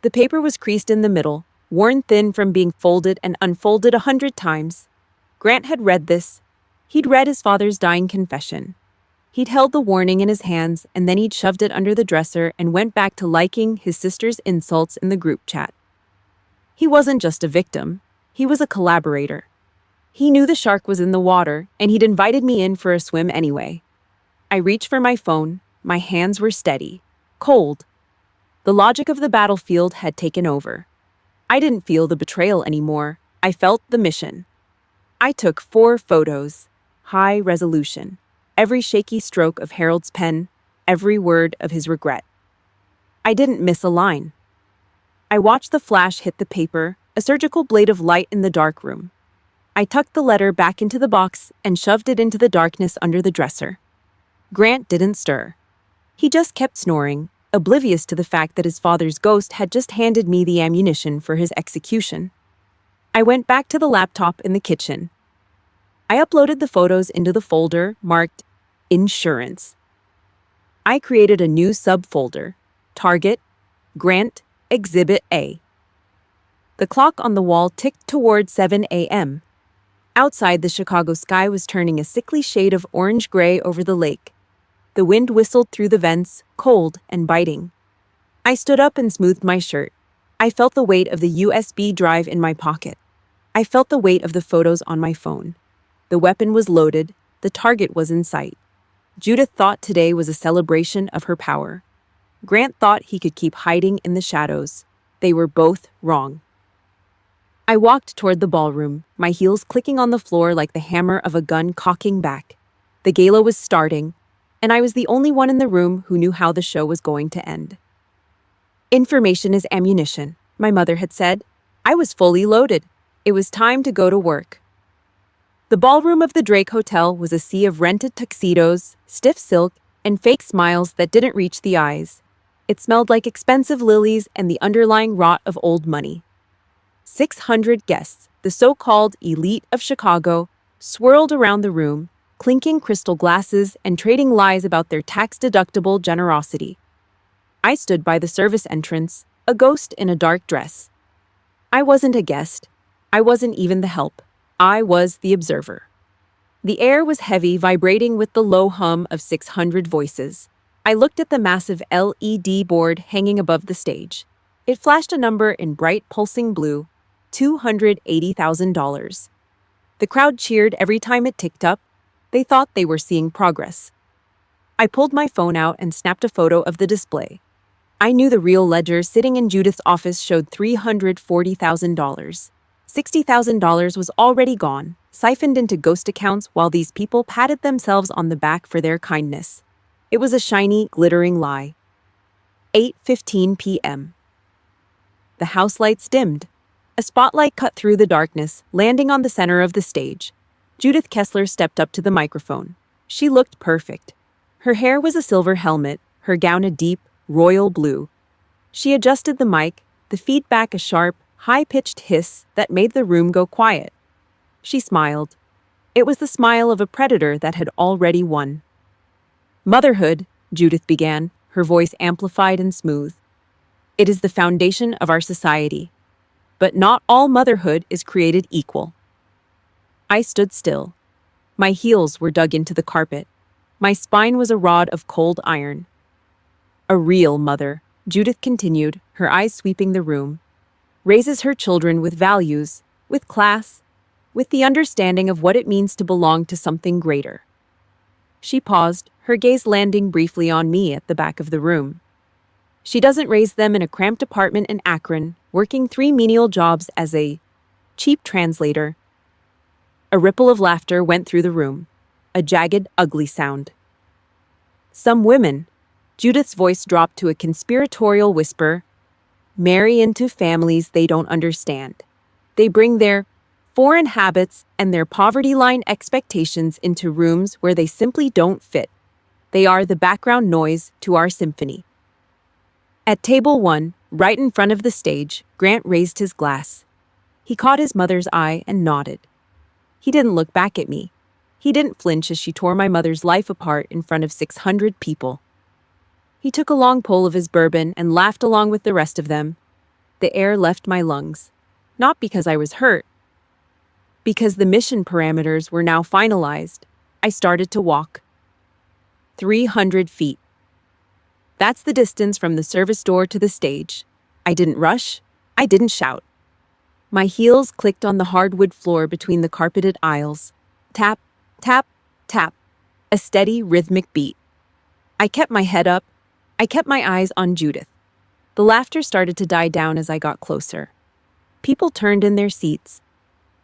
The paper was creased in the middle, worn thin from being folded and unfolded 100 times. Grant had read this. He'd read his father's dying confession. He'd held the warning in his hands, and then he'd shoved it under the dresser and went back to liking his sister's insults in the group chat. He wasn't just a victim. He was a collaborator. He knew the shark was in the water, and he'd invited me in for a swim anyway. I reached for my phone. My hands were steady, cold. The logic of the battlefield had taken over. I didn't feel the betrayal anymore. I felt the mission. I took 4 photos, high resolution, every shaky stroke of Harold's pen, every word of his regret. I didn't miss a line. I watched the flash hit the paper, a surgical blade of light in the dark room. I tucked the letter back into the box and shoved it into the darkness under the dresser. Grant didn't stir. He just kept snoring, oblivious to the fact that his father's ghost had just handed me the ammunition for his execution. I went back to the laptop in the kitchen. I uploaded the photos into the folder marked Insurance. I created a new subfolder, Target, Grant, Exhibit A. The clock on the wall ticked toward 7 a.m. Outside, the Chicago sky was turning a sickly shade of orange-gray over the lake. The wind whistled through the vents, cold and biting. I stood up and smoothed my shirt. I felt the weight of the USB drive in my pocket. I felt the weight of the photos on my phone. The weapon was loaded. The target was in sight. Judith thought today was a celebration of her power. Grant thought he could keep hiding in the shadows. They were both wrong. I walked toward the ballroom, my heels clicking on the floor like the hammer of a gun cocking back. The gala was starting, and I was the only one in the room who knew how the show was going to end. Information is ammunition, my mother had said. I was fully loaded. It was time to go to work. The ballroom of the Drake Hotel was a sea of rented tuxedos, stiff silk, and fake smiles that didn't reach the eyes. It smelled like expensive lilies and the underlying rot of old money. 600 guests, the so-called elite of Chicago, swirled around the room, clinking crystal glasses and trading lies about their tax-deductible generosity. I stood by the service entrance, a ghost in a dark dress. I wasn't a guest. I wasn't even the help. I was the observer. The air was heavy, vibrating with the low hum of 600 voices. I looked at the massive LED board hanging above the stage. It flashed a number in bright, pulsing blue, $280,000. The crowd cheered every time it ticked up. They thought they were seeing progress. I pulled my phone out and snapped a photo of the display. I knew the real ledger sitting in Judith's office showed $340,000. $60,000 was already gone, siphoned into ghost accounts while these people patted themselves on the back for their kindness. It was a shiny, glittering lie. 8:15 p.m. The house lights dimmed. A spotlight cut through the darkness, landing on the center of the stage. Judith Kessler stepped up to the microphone. She looked perfect. Her hair was a silver helmet, her gown a deep, royal blue. She adjusted the mic, the feedback a sharp, high-pitched hiss that made the room go quiet. She smiled. It was the smile of a predator that had already won. Motherhood, Judith began, her voice amplified and smooth. It is the foundation of our society. But not all motherhood is created equal. I stood still. My heels were dug into the carpet. My spine was a rod of cold iron. A real mother, Judith continued, her eyes sweeping the room, raises her children with values, with class, with the understanding of what it means to belong to something greater. She paused, her gaze landing briefly on me at the back of the room. She doesn't raise them in a cramped apartment in Akron, working 3 menial jobs as a cheap translator. A ripple of laughter went through the room, a jagged, ugly sound. Some women, Judith's voice dropped to a conspiratorial whisper, marry into families they don't understand. They bring their foreign habits and their poverty line expectations into rooms where they simply don't fit. They are the background noise to our symphony. At table 1, right in front of the stage, Grant raised his glass. He caught his mother's eye and nodded. He didn't look back at me. He didn't flinch as she tore my mother's life apart in front of 600 people. He took a long pull of his bourbon and laughed along with the rest of them. The air left my lungs. Not because I was hurt. Because the mission parameters were now finalized, I started to walk. 300 feet. That's the distance from the service door to the stage. I didn't rush. I didn't shout. My heels clicked on the hardwood floor between the carpeted aisles. Tap, tap, tap. A steady, rhythmic beat. I kept my head up. I kept my eyes on Judith. The laughter started to die down as I got closer. People turned in their seats.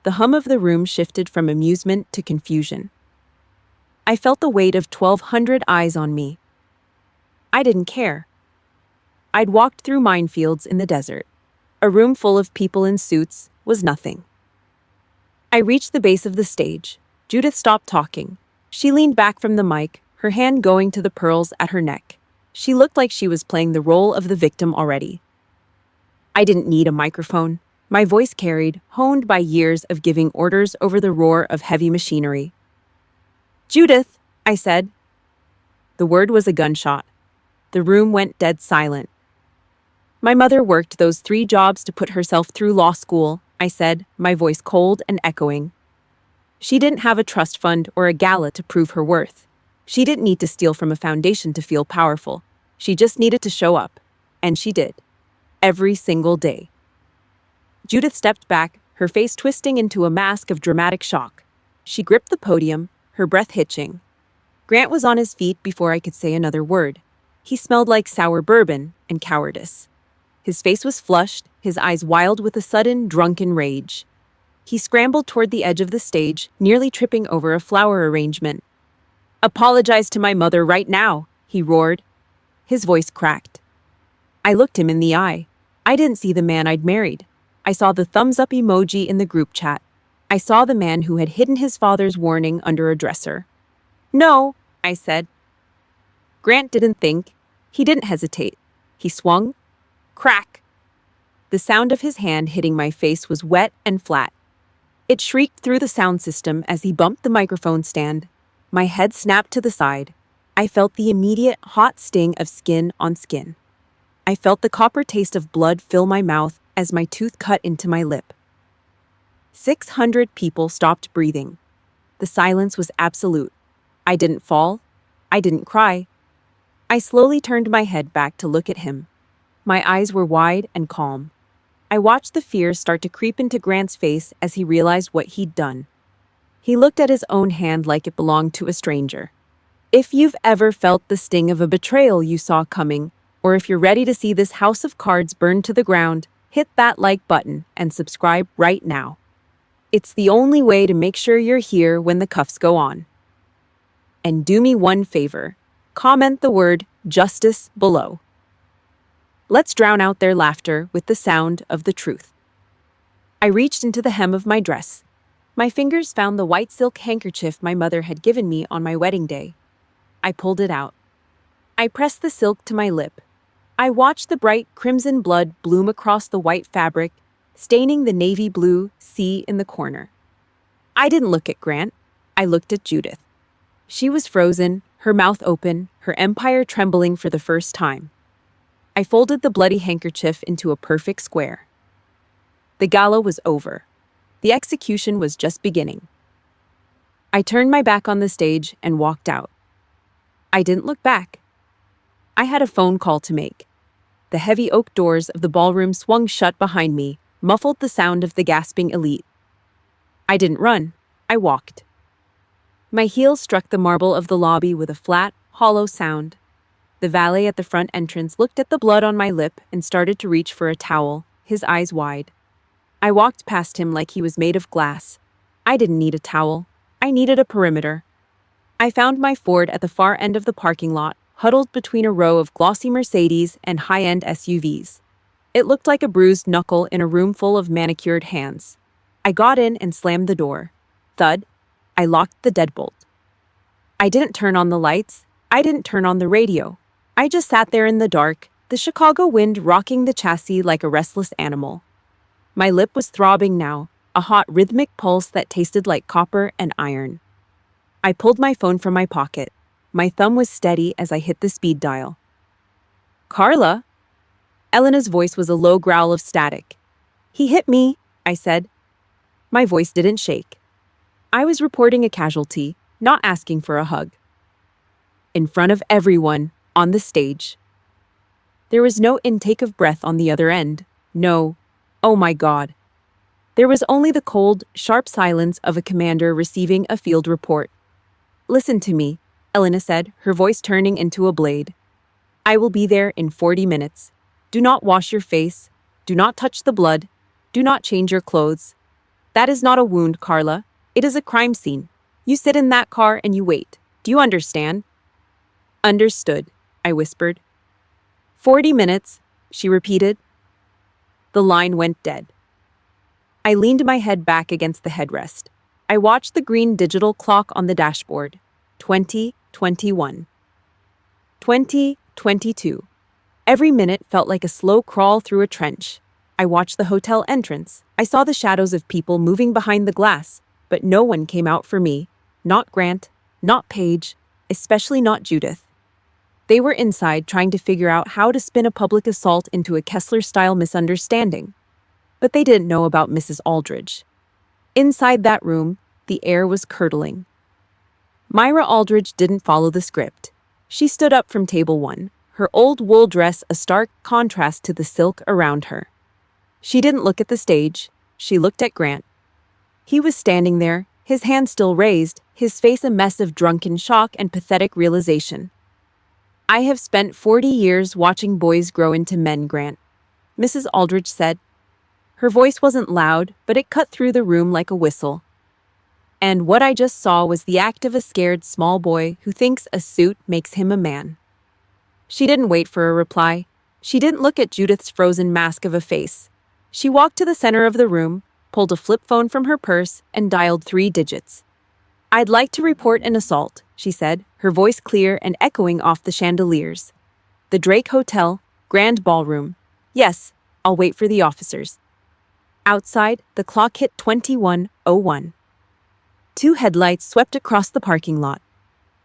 The hum of the room shifted from amusement to confusion. I felt the weight of 1,200 eyes on me. I didn't care. I'd walked through minefields in the desert. A room full of people in suits was nothing. I reached the base of the stage. Judith stopped talking. She leaned back from the mic, her hand going to the pearls at her neck. She looked like she was playing the role of the victim already. I didn't need a microphone. My voice carried, honed by years of giving orders over the roar of heavy machinery. "Judith," I said. The word was a gunshot. The room went dead silent. My mother worked those 3 jobs to put herself through law school, I said, my voice cold and echoing. She didn't have a trust fund or a gala to prove her worth. She didn't need to steal from a foundation to feel powerful. She just needed to show up. And she did. Every single day. Judith stepped back, her face twisting into a mask of dramatic shock. She gripped the podium, her breath hitching. Grant was on his feet before I could say another word. He smelled like sour bourbon and cowardice. His face was flushed, his eyes wild with a sudden, drunken rage. He scrambled toward the edge of the stage, nearly tripping over a flower arrangement. "Apologize to my mother right now," he roared. His voice cracked. I looked him in the eye. I didn't see the man I'd married. I saw the thumbs-up emoji in the group chat. I saw the man who had hidden his father's warning under a dresser. "No," I said. Grant didn't think. He didn't hesitate. He swung. Crack! The sound of his hand hitting my face was wet and flat. It shrieked through the sound system as he bumped the microphone stand. My head snapped to the side. I felt the immediate hot sting of skin on skin. I felt the copper taste of blood fill my mouth as my tooth cut into my lip. 600 people stopped breathing. The silence was absolute. I didn't fall. I didn't cry. I slowly turned my head back to look at him. My eyes were wide and calm. I watched the fear start to creep into Grant's face as he realized what he'd done. He looked at his own hand like it belonged to a stranger. If you've ever felt the sting of a betrayal you saw coming, or if you're ready to see this house of cards burn to the ground, hit that like button and subscribe right now. It's the only way to make sure you're here when the cuffs go on. And do me one favor. Comment the word justice below. Let's drown out their laughter with the sound of the truth. I reached into the hem of my dress. My fingers found the white silk handkerchief my mother had given me on my wedding day. I pulled it out. I pressed the silk to my lip. I watched the bright crimson blood bloom across the white fabric, staining the navy blue sea in the corner. I didn't look at Grant. I looked at Judith. She was frozen, her mouth open, her empire trembling for the first time. I folded the bloody handkerchief into a perfect square. The gala was over. The execution was just beginning. I turned my back on the stage and walked out. I didn't look back. I had a phone call to make. The heavy oak doors of the ballroom swung shut behind me, muffled the sound of the gasping elite. I didn't run. I walked. My heels struck the marble of the lobby with a flat, hollow sound. The valet at the front entrance looked at the blood on my lip and started to reach for a towel, his eyes wide. I walked past him like he was made of glass. I didn't need a towel. I needed a perimeter. I found my Ford at the far end of the parking lot, huddled between a row of glossy Mercedes and high-end SUVs. It looked like a bruised knuckle in a room full of manicured hands. I got in and slammed the door. Thud. I locked the deadbolt. I didn't turn on the lights. I didn't turn on the radio. I just sat there in the dark, the Chicago wind rocking the chassis like a restless animal. My lip was throbbing now, a hot rhythmic pulse that tasted like copper and iron. I pulled my phone from my pocket. My thumb was steady as I hit the speed dial. "Carla?" Elena's voice was a low growl of static. "He hit me," I said. My voice didn't shake. I was reporting a casualty, not asking for a hug. In front of everyone, on the stage. There was no intake of breath on the other end. No. Oh my God. There was only the cold, sharp silence of a commander receiving a field report. "Listen to me," Elena said, her voice turning into a blade. "I will be there in 40 minutes. Do not wash your face. Do not touch the blood. Do not change your clothes. That is not a wound, Carla. It is a crime scene. You sit in that car and you wait. Do you understand?" "Understood," I whispered. 40 minutes, she repeated. The line went dead. I leaned my head back against the headrest. I watched the green digital clock on the dashboard. 20:21. 20:22. Every minute felt like a slow crawl through a trench. I watched the hotel entrance. I saw the shadows of people moving behind the glass, but no one came out for me. Not Grant, not Paige, especially not Judith. They were inside trying to figure out how to spin a public assault into a Kessler-style misunderstanding. But they didn't know about Mrs. Aldridge. Inside that room, the air was curdling. Myra Aldridge didn't follow the script. She stood up from table 1, her old wool dress a stark contrast to the silk around her. She didn't look at the stage. She looked at Grant. He was standing there, his hand still raised, his face a mess of drunken shock and pathetic realization. "I have spent 40 years watching boys grow into men, Grant. Mrs. Aldrich said. Her voice wasn't loud, but it cut through the room like a whistle. And what I just saw was the act of a scared small boy who thinks a suit makes him a man. She didn't wait for a reply. She didn't look at Judith's frozen mask of a face. She walked to the center of the room, pulled a flip phone from her purse, and dialed 3 digits. I'd like to report an assault, she said, her voice clear and echoing off the chandeliers. The Drake Hotel, Grand Ballroom. Yes, I'll wait for the officers. Outside, the clock hit 21:01. 2 headlights swept across the parking lot.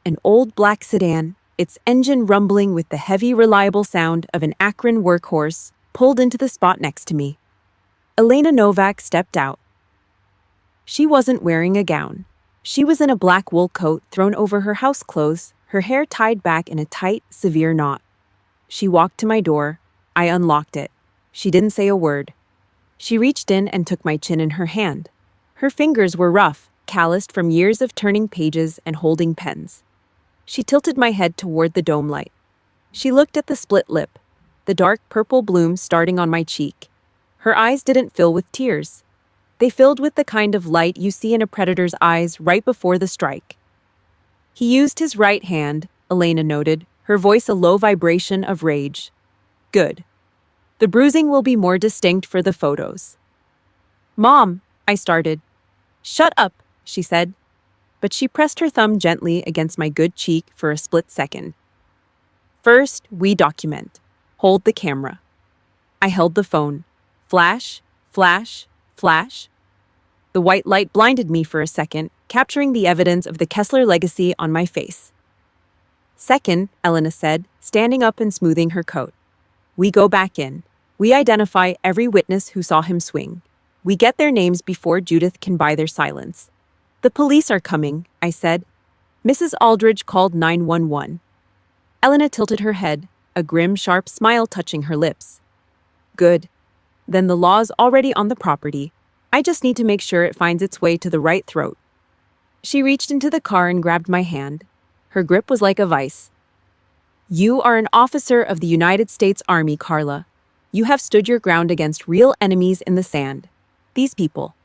An old black sedan, its engine rumbling with the heavy, reliable sound of an Akron workhorse, pulled into the spot next to me. Elena Novak stepped out. She wasn't wearing a gown. She was in a black wool coat thrown over her house clothes, her hair tied back in a tight, severe knot. She walked to my door. I unlocked it. She didn't say a word. She reached in and took my chin in her hand. Her fingers were rough, calloused from years of turning pages and holding pens. She tilted my head toward the dome light. She looked at the split lip, the dark purple bloom starting on my cheek. Her eyes didn't fill with tears. They filled with the kind of light you see in a predator's eyes right before the strike. He used his right hand, Elena noted, her voice a low vibration of rage. Good. The bruising will be more distinct for the photos. Mom, I started. Shut up, she said. But she pressed her thumb gently against my good cheek for a split second. First, we document. Hold the camera. I held the phone. Flash, flash, flash. The white light blinded me for a second, capturing the evidence of the Kessler legacy on my face. Second, Elena said, standing up and smoothing her coat. We go back in. We identify every witness who saw him swing. We get their names before Judith can buy their silence. The police are coming, I said. Mrs. Aldrich called 911. Elena tilted her head, a grim, sharp smile touching her lips. Good. Then the law's already on the property. I just need to make sure it finds its way to the right throat. She reached into the car and grabbed my hand. Her grip was like a vice. You are an officer of the United States Army, Carla. You have stood your ground against real enemies in the sand. These people.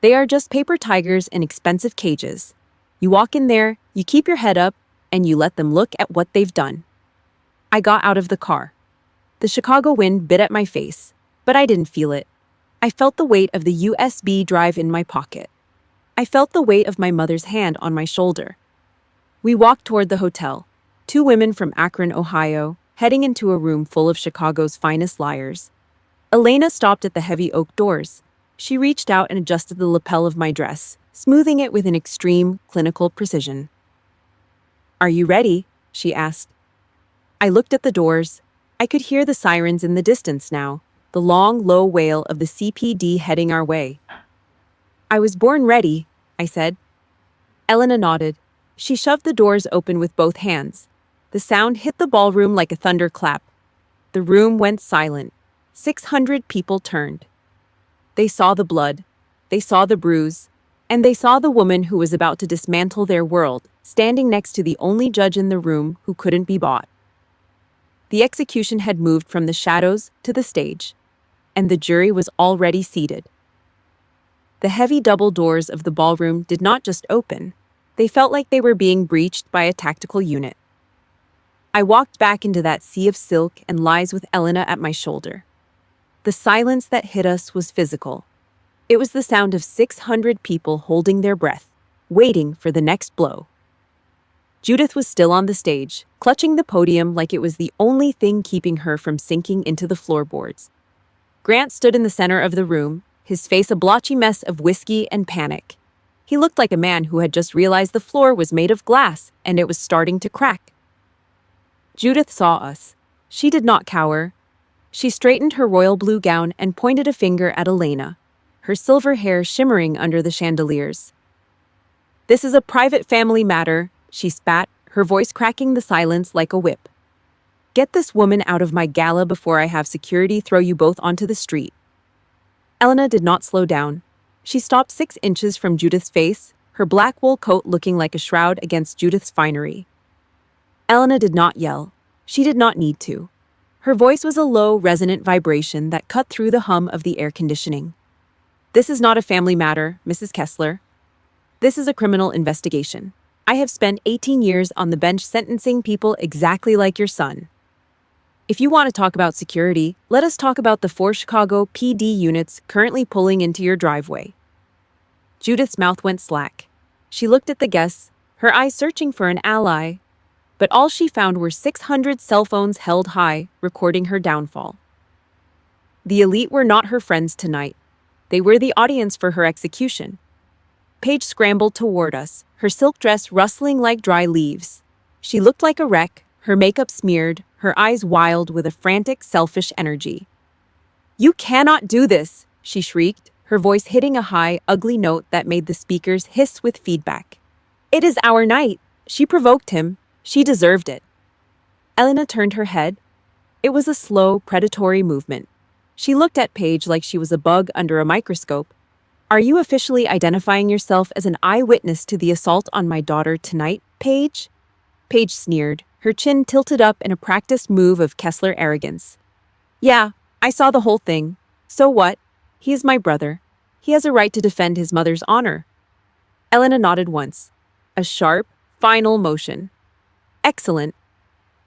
They are just paper tigers in expensive cages. You walk in there, you keep your head up, and you let them look at what they've done. I got out of the car. The Chicago wind bit at my face, but I didn't feel it. I felt the weight of the USB drive in my pocket. I felt the weight of my mother's hand on my shoulder. We walked toward the hotel, 2 women from Akron, Ohio, heading into a room full of Chicago's finest liars. Elena stopped at the heavy oak doors. She reached out and adjusted the lapel of my dress, smoothing it with an extreme, clinical precision. Are you ready? She asked. I looked at the doors. I could hear the sirens in the distance now, the long, low wail of the CPD heading our way. I was born ready, I said. Elena nodded. She shoved the doors open with both hands. The sound hit the ballroom like a thunderclap. The room went silent. 600 people turned. They saw the blood, they saw the bruise, and they saw the woman who was about to dismantle their world, standing next to the only judge in the room who couldn't be bought. The execution had moved from the shadows to the stage, and the jury was already seated. The heavy double doors of the ballroom did not just open, they felt like they were being breached by a tactical unit. I walked back into that sea of silk and lies with Elena at my shoulder. The silence that hit us was physical. It was the sound of 600 people holding their breath, waiting for the next blow. Judith was still on the stage, clutching the podium like it was the only thing keeping her from sinking into the floorboards. Grant stood in the center of the room, his face a blotchy mess of whiskey and panic. He looked like a man who had just realized the floor was made of glass and it was starting to crack. Judith saw us. She did not cower. She straightened her royal blue gown and pointed a finger at Elena, her silver hair shimmering under the chandeliers. This is a private family matter, she spat, her voice cracking the silence like a whip. Get this woman out of my gala before I have security throw you both onto the street. Elena did not slow down. She stopped 6 inches from Judith's face, her black wool coat looking like a shroud against Judith's finery. Elena did not yell. She did not need to. Her voice was a low, resonant vibration that cut through the hum of the air conditioning. "This is not a family matter, Mrs. Kessler. This is a criminal investigation. I have spent 18 years on the bench sentencing people exactly like your son. If you want to talk about security, let us talk about the 4 Chicago PD units currently pulling into your driveway." Judith's mouth went slack. She looked at the guests, her eyes searching for an ally, but all she found were 600 cell phones held high, recording her downfall. The elite were not her friends tonight. They were the audience for her execution. Paige scrambled toward us, her silk dress rustling like dry leaves. She looked like a wreck, her makeup smeared, her eyes wild with a frantic, selfish energy. "You cannot do this," she shrieked, her voice hitting a high, ugly note that made the speakers hiss with feedback. "It is our night. She provoked him. She deserved it." Elena turned her head. It was a slow, predatory movement. She looked at Paige like she was a bug under a microscope. "Are you officially identifying yourself as an eyewitness to the assault on my daughter tonight, Paige?" Paige sneered, her chin tilted up in a practiced move of Kessler arrogance. "Yeah, I saw the whole thing. So what? He is my brother. He has a right to defend his mother's honor." Elena nodded once. A sharp, final motion. "Excellent.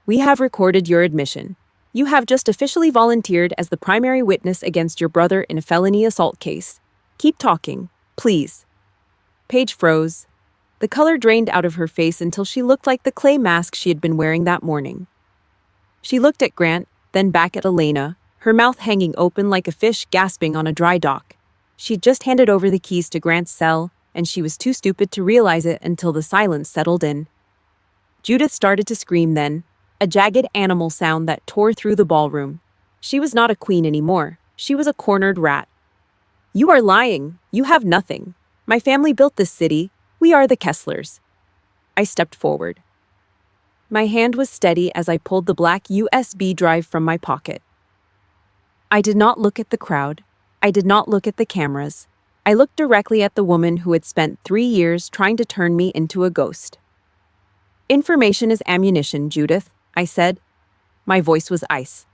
We have recorded your admission. You have just officially volunteered as the primary witness against your brother in a felony assault case. Keep talking, please." Paige froze. The color drained out of her face until she looked like the clay mask she had been wearing that morning. She looked at Grant, then back at Elena, her mouth hanging open like a fish gasping on a dry dock. She'd just handed over the keys to Grant's cell, and she was too stupid to realize it until the silence settled in. Judith started to scream then, a jagged animal sound that tore through the ballroom. She was not a queen anymore. She was a cornered rat. "You are lying. You have nothing. My family built this city. We are the Kesslers." I stepped forward. My hand was steady as I pulled the black USB drive from my pocket. I did not look at the crowd. I did not look at the cameras. I looked directly at the woman who had spent 3 years trying to turn me into a ghost. "Information is ammunition, Judith," I said. My voice was ice.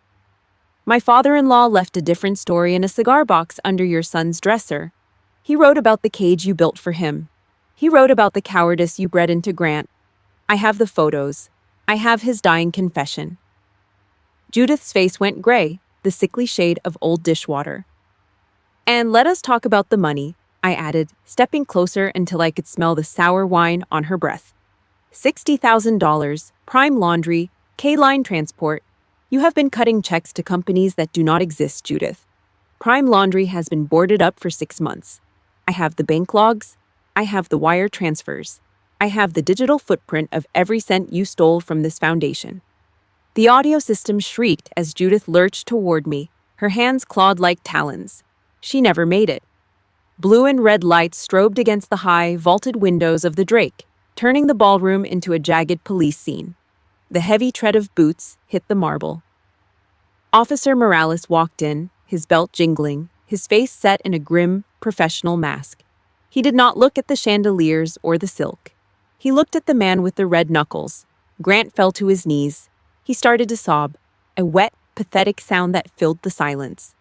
"My father-in-law left a different story in a cigar box under your son's dresser. He wrote about the cage you built for him. He wrote about the cowardice you bred into Grant. I have the photos. I have his dying confession." Judith's face went gray, the sickly shade of old dishwater. "And let us talk about the money," I added, stepping closer until I could smell the sour wine on her breath. $60,000, Prime Laundry, K-Line Transport. You have been cutting checks to companies that do not exist, Judith. Prime Laundry has been boarded up for 6 months. I have the bank logs. I have the wire transfers. I have the digital footprint of every cent you stole from this foundation." The audio system shrieked as Judith lurched toward me, her hands clawed like talons. She never made it. Blue and red lights strobed against the high, vaulted windows of the Drake, turning the ballroom into a jagged police scene. The heavy tread of boots hit the marble. Officer Morales walked in, his belt jingling, his face set in a grim, professional mask. He did not look at the chandeliers or the silk. He looked at the man with the red knuckles. Grant fell to his knees. He started to sob, a wet, pathetic sound that filled the silence.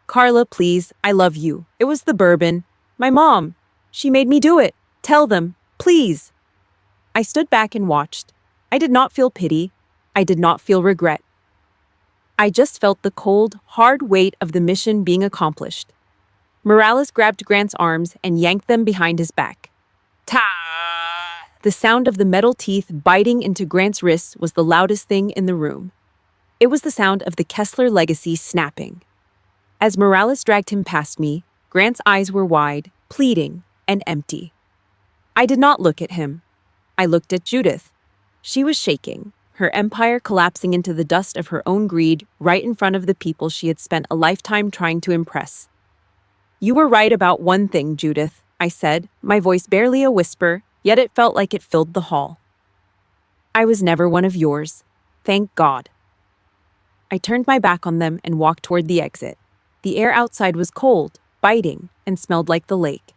"Carla, please, I love you. It was the bourbon. My mom. She made me do it. Tell them, please." I stood back and watched. I did not feel pity. I did not feel regret. I just felt the cold, hard weight of the mission being accomplished. Morales grabbed Grant's arms and yanked them behind his back. Ta! The sound of the metal teeth biting into Grant's wrists was the loudest thing in the room. It was the sound of the Kessler legacy snapping. As Morales dragged him past me, Grant's eyes were wide, pleading, and empty. I did not look at him. I looked at Judith. She was shaking, her empire collapsing into the dust of her own greed right in front of the people she had spent a lifetime trying to impress. "You were right about one thing, Judith," I said, my voice barely a whisper, yet it felt like it filled the hall. "I was never one of yours. Thank God." I turned my back on them and walked toward the exit. The air outside was cold, biting, and smelled like the lake.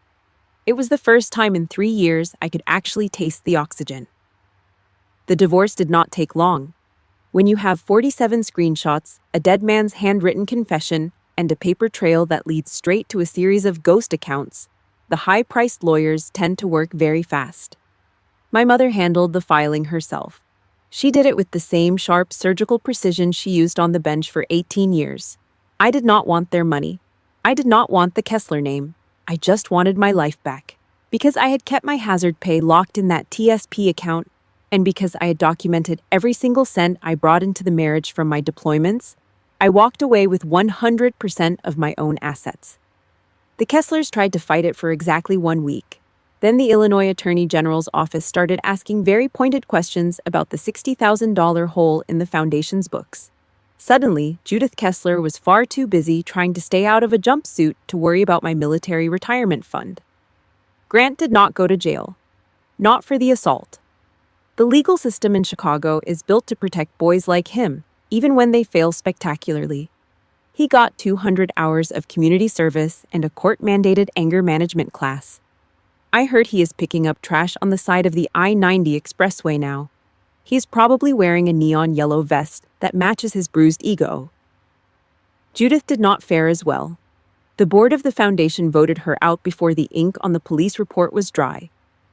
It was the first time in 3 years I could actually taste the oxygen. The divorce did not take long. When you have 47 screenshots, a dead man's handwritten confession, and a paper trail that leads straight to a series of ghost accounts, the high-priced lawyers tend to work very fast. My mother handled the filing herself. She did it with the same sharp surgical precision she used on the bench for 18 years. I did not want their money. I did not want the Kessler name. I just wanted my life back. Because I had kept my hazard pay locked in that TSP account, and because I had documented every single cent I brought into the marriage from my deployments, I walked away with 100% of my own assets. The Kesslers tried to fight it for exactly 1 week. Then the Illinois Attorney General's office started asking very pointed questions about the $60,000 hole in the foundation's books. Suddenly, Judith Kessler was far too busy trying to stay out of a jumpsuit to worry about my military retirement fund. Grant did not go to jail. Not for the assault. The legal system in Chicago is built to protect boys like him, even when they fail spectacularly. He got 200 hours of community service and a court-mandated anger management class. I heard he is picking up trash on the side of the I-90 expressway now. He's probably wearing a neon yellow vest that matches his bruised ego. Judith did not fare as well. The board of the foundation voted her out before the ink on the police report was dry.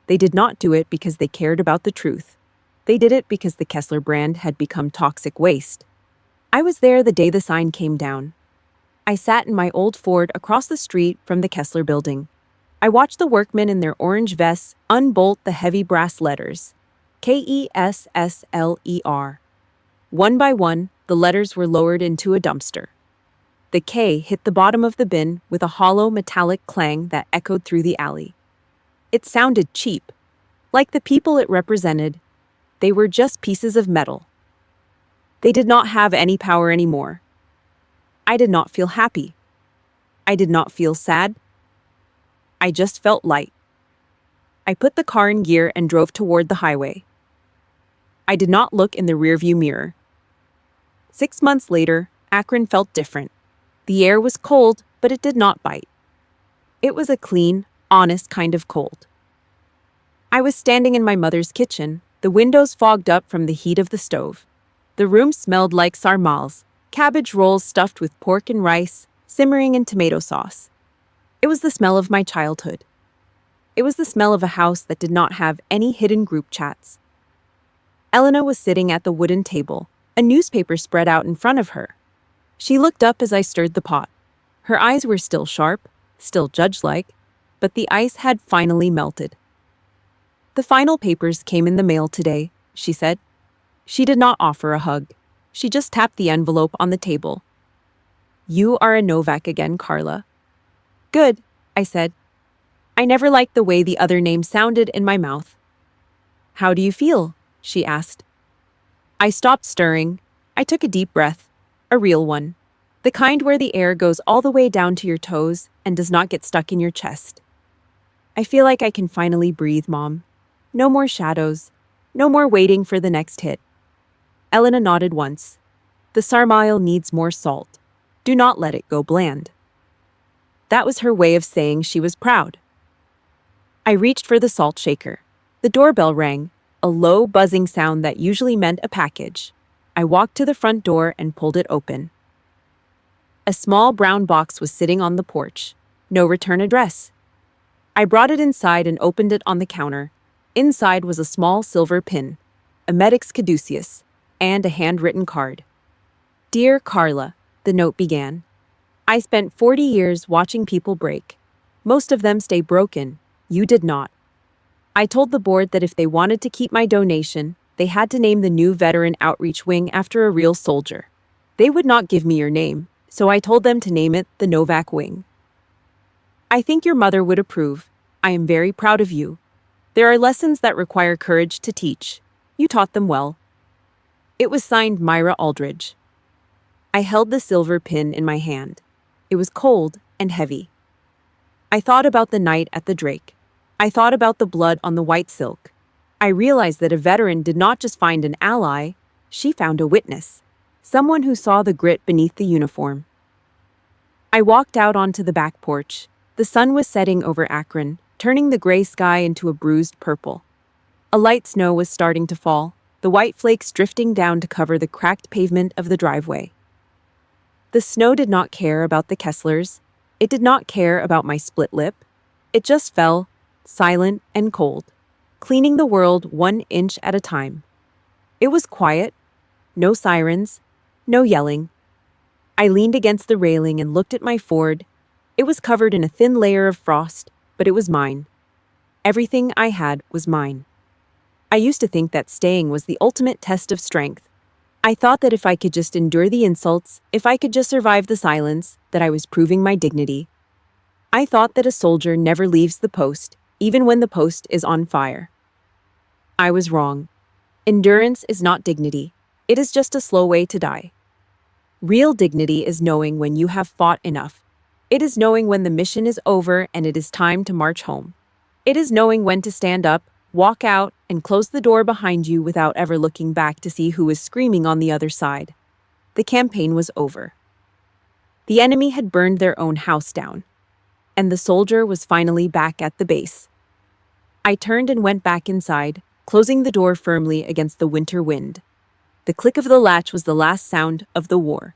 They did not do it because they cared about the truth. They did it because the Kessler brand had become toxic waste. I was there the day the sign came down. I sat in my old Ford across the street from the Kessler building. I watched the workmen in their orange vests unbolt the heavy brass letters. Kessler. One by one, the letters were lowered into a dumpster. The K hit the bottom of the bin with a hollow metallic clang that echoed through the alley. It sounded cheap. Like the people it represented, they were just pieces of metal. They did not have any power anymore. I did not feel happy. I did not feel sad. I just felt light. I put the car in gear and drove toward the highway. I did not look in the rearview mirror. 6 months later, Akron felt different. The air was cold, but it did not bite. It was a clean, honest kind of cold. I was standing in my mother's kitchen, the windows fogged up from the heat of the stove. The room smelled like sarmals, cabbage rolls stuffed with pork and rice, simmering in tomato sauce. It was the smell of my childhood. It was the smell of a house that did not have any hidden group chats. Elena was sitting at the wooden table, a newspaper spread out in front of her. She looked up as I stirred the pot. Her eyes were still sharp, still judge-like, but the ice had finally melted. "The final papers came in the mail today," she said. She did not offer a hug. She just tapped the envelope on the table. "You are a Novak again, Carla." "Good," I said. I never liked the way the other name sounded in my mouth. "How do you feel?" she asked. I stopped stirring. I took a deep breath, a real one, the kind where the air goes all the way down to your toes and does not get stuck in your chest. "I feel like I can finally breathe, Mom. No more shadows. No more waiting for the next hit." Elena nodded once. "The sarmale needs more salt. Do not let it go bland." That was her way of saying she was proud. I reached for the salt shaker. The doorbell rang, a low, buzzing sound that usually meant a package. I walked to the front door and pulled it open. A small brown box was sitting on the porch. No return address. I brought it inside and opened it on the counter. Inside was a small silver pin, a medic's caduceus, and a handwritten card. "Dear Carla," the note began. "I spent 40 years watching people break. Most of them stay broken. You did not. I told the board that if they wanted to keep my donation, they had to name the new veteran outreach wing after a real soldier. They would not give me your name, so I told them to name it the Novak Wing. I think your mother would approve. I am very proud of you. There are lessons that require courage to teach. You taught them well." It was signed Myra Aldridge. I held the silver pin in my hand. It was cold and heavy. I thought about the night at the Drake. I thought about the blood on the white silk. I realized that a veteran did not just find an ally, she found a witness, someone who saw the grit beneath the uniform. I walked out onto the back porch. The sun was setting over Akron, turning the gray sky into a bruised purple. A light snow was starting to fall. the white flakes drifting down to cover the cracked pavement of the driveway. The snow did not care about the Kesslers. It did not care about my split lip. It just fell, silent and cold, cleaning the world 1 inch at a time. It was quiet, no sirens, no yelling. I leaned against the railing and looked at my Ford. It was covered in a thin layer of frost, but it was mine. Everything I had was mine. I used to think that staying was the ultimate test of strength. I thought that if I could just endure the insults, if I could just survive the silence, that I was proving my dignity. I thought that a soldier never leaves the post, even when the post is on fire. I was wrong. Endurance is not dignity. It is just a slow way to die. Real dignity is knowing when you have fought enough. It is knowing when the mission is over and it is time to march home. It is knowing when to stand up, walk out, and close the door behind you without ever looking back to see who was screaming on the other side. The campaign was over. The enemy had burned their own house down, and the soldier was finally back at the base. I turned and went back inside, closing the door firmly against the winter wind. The click of the latch was the last sound of the war.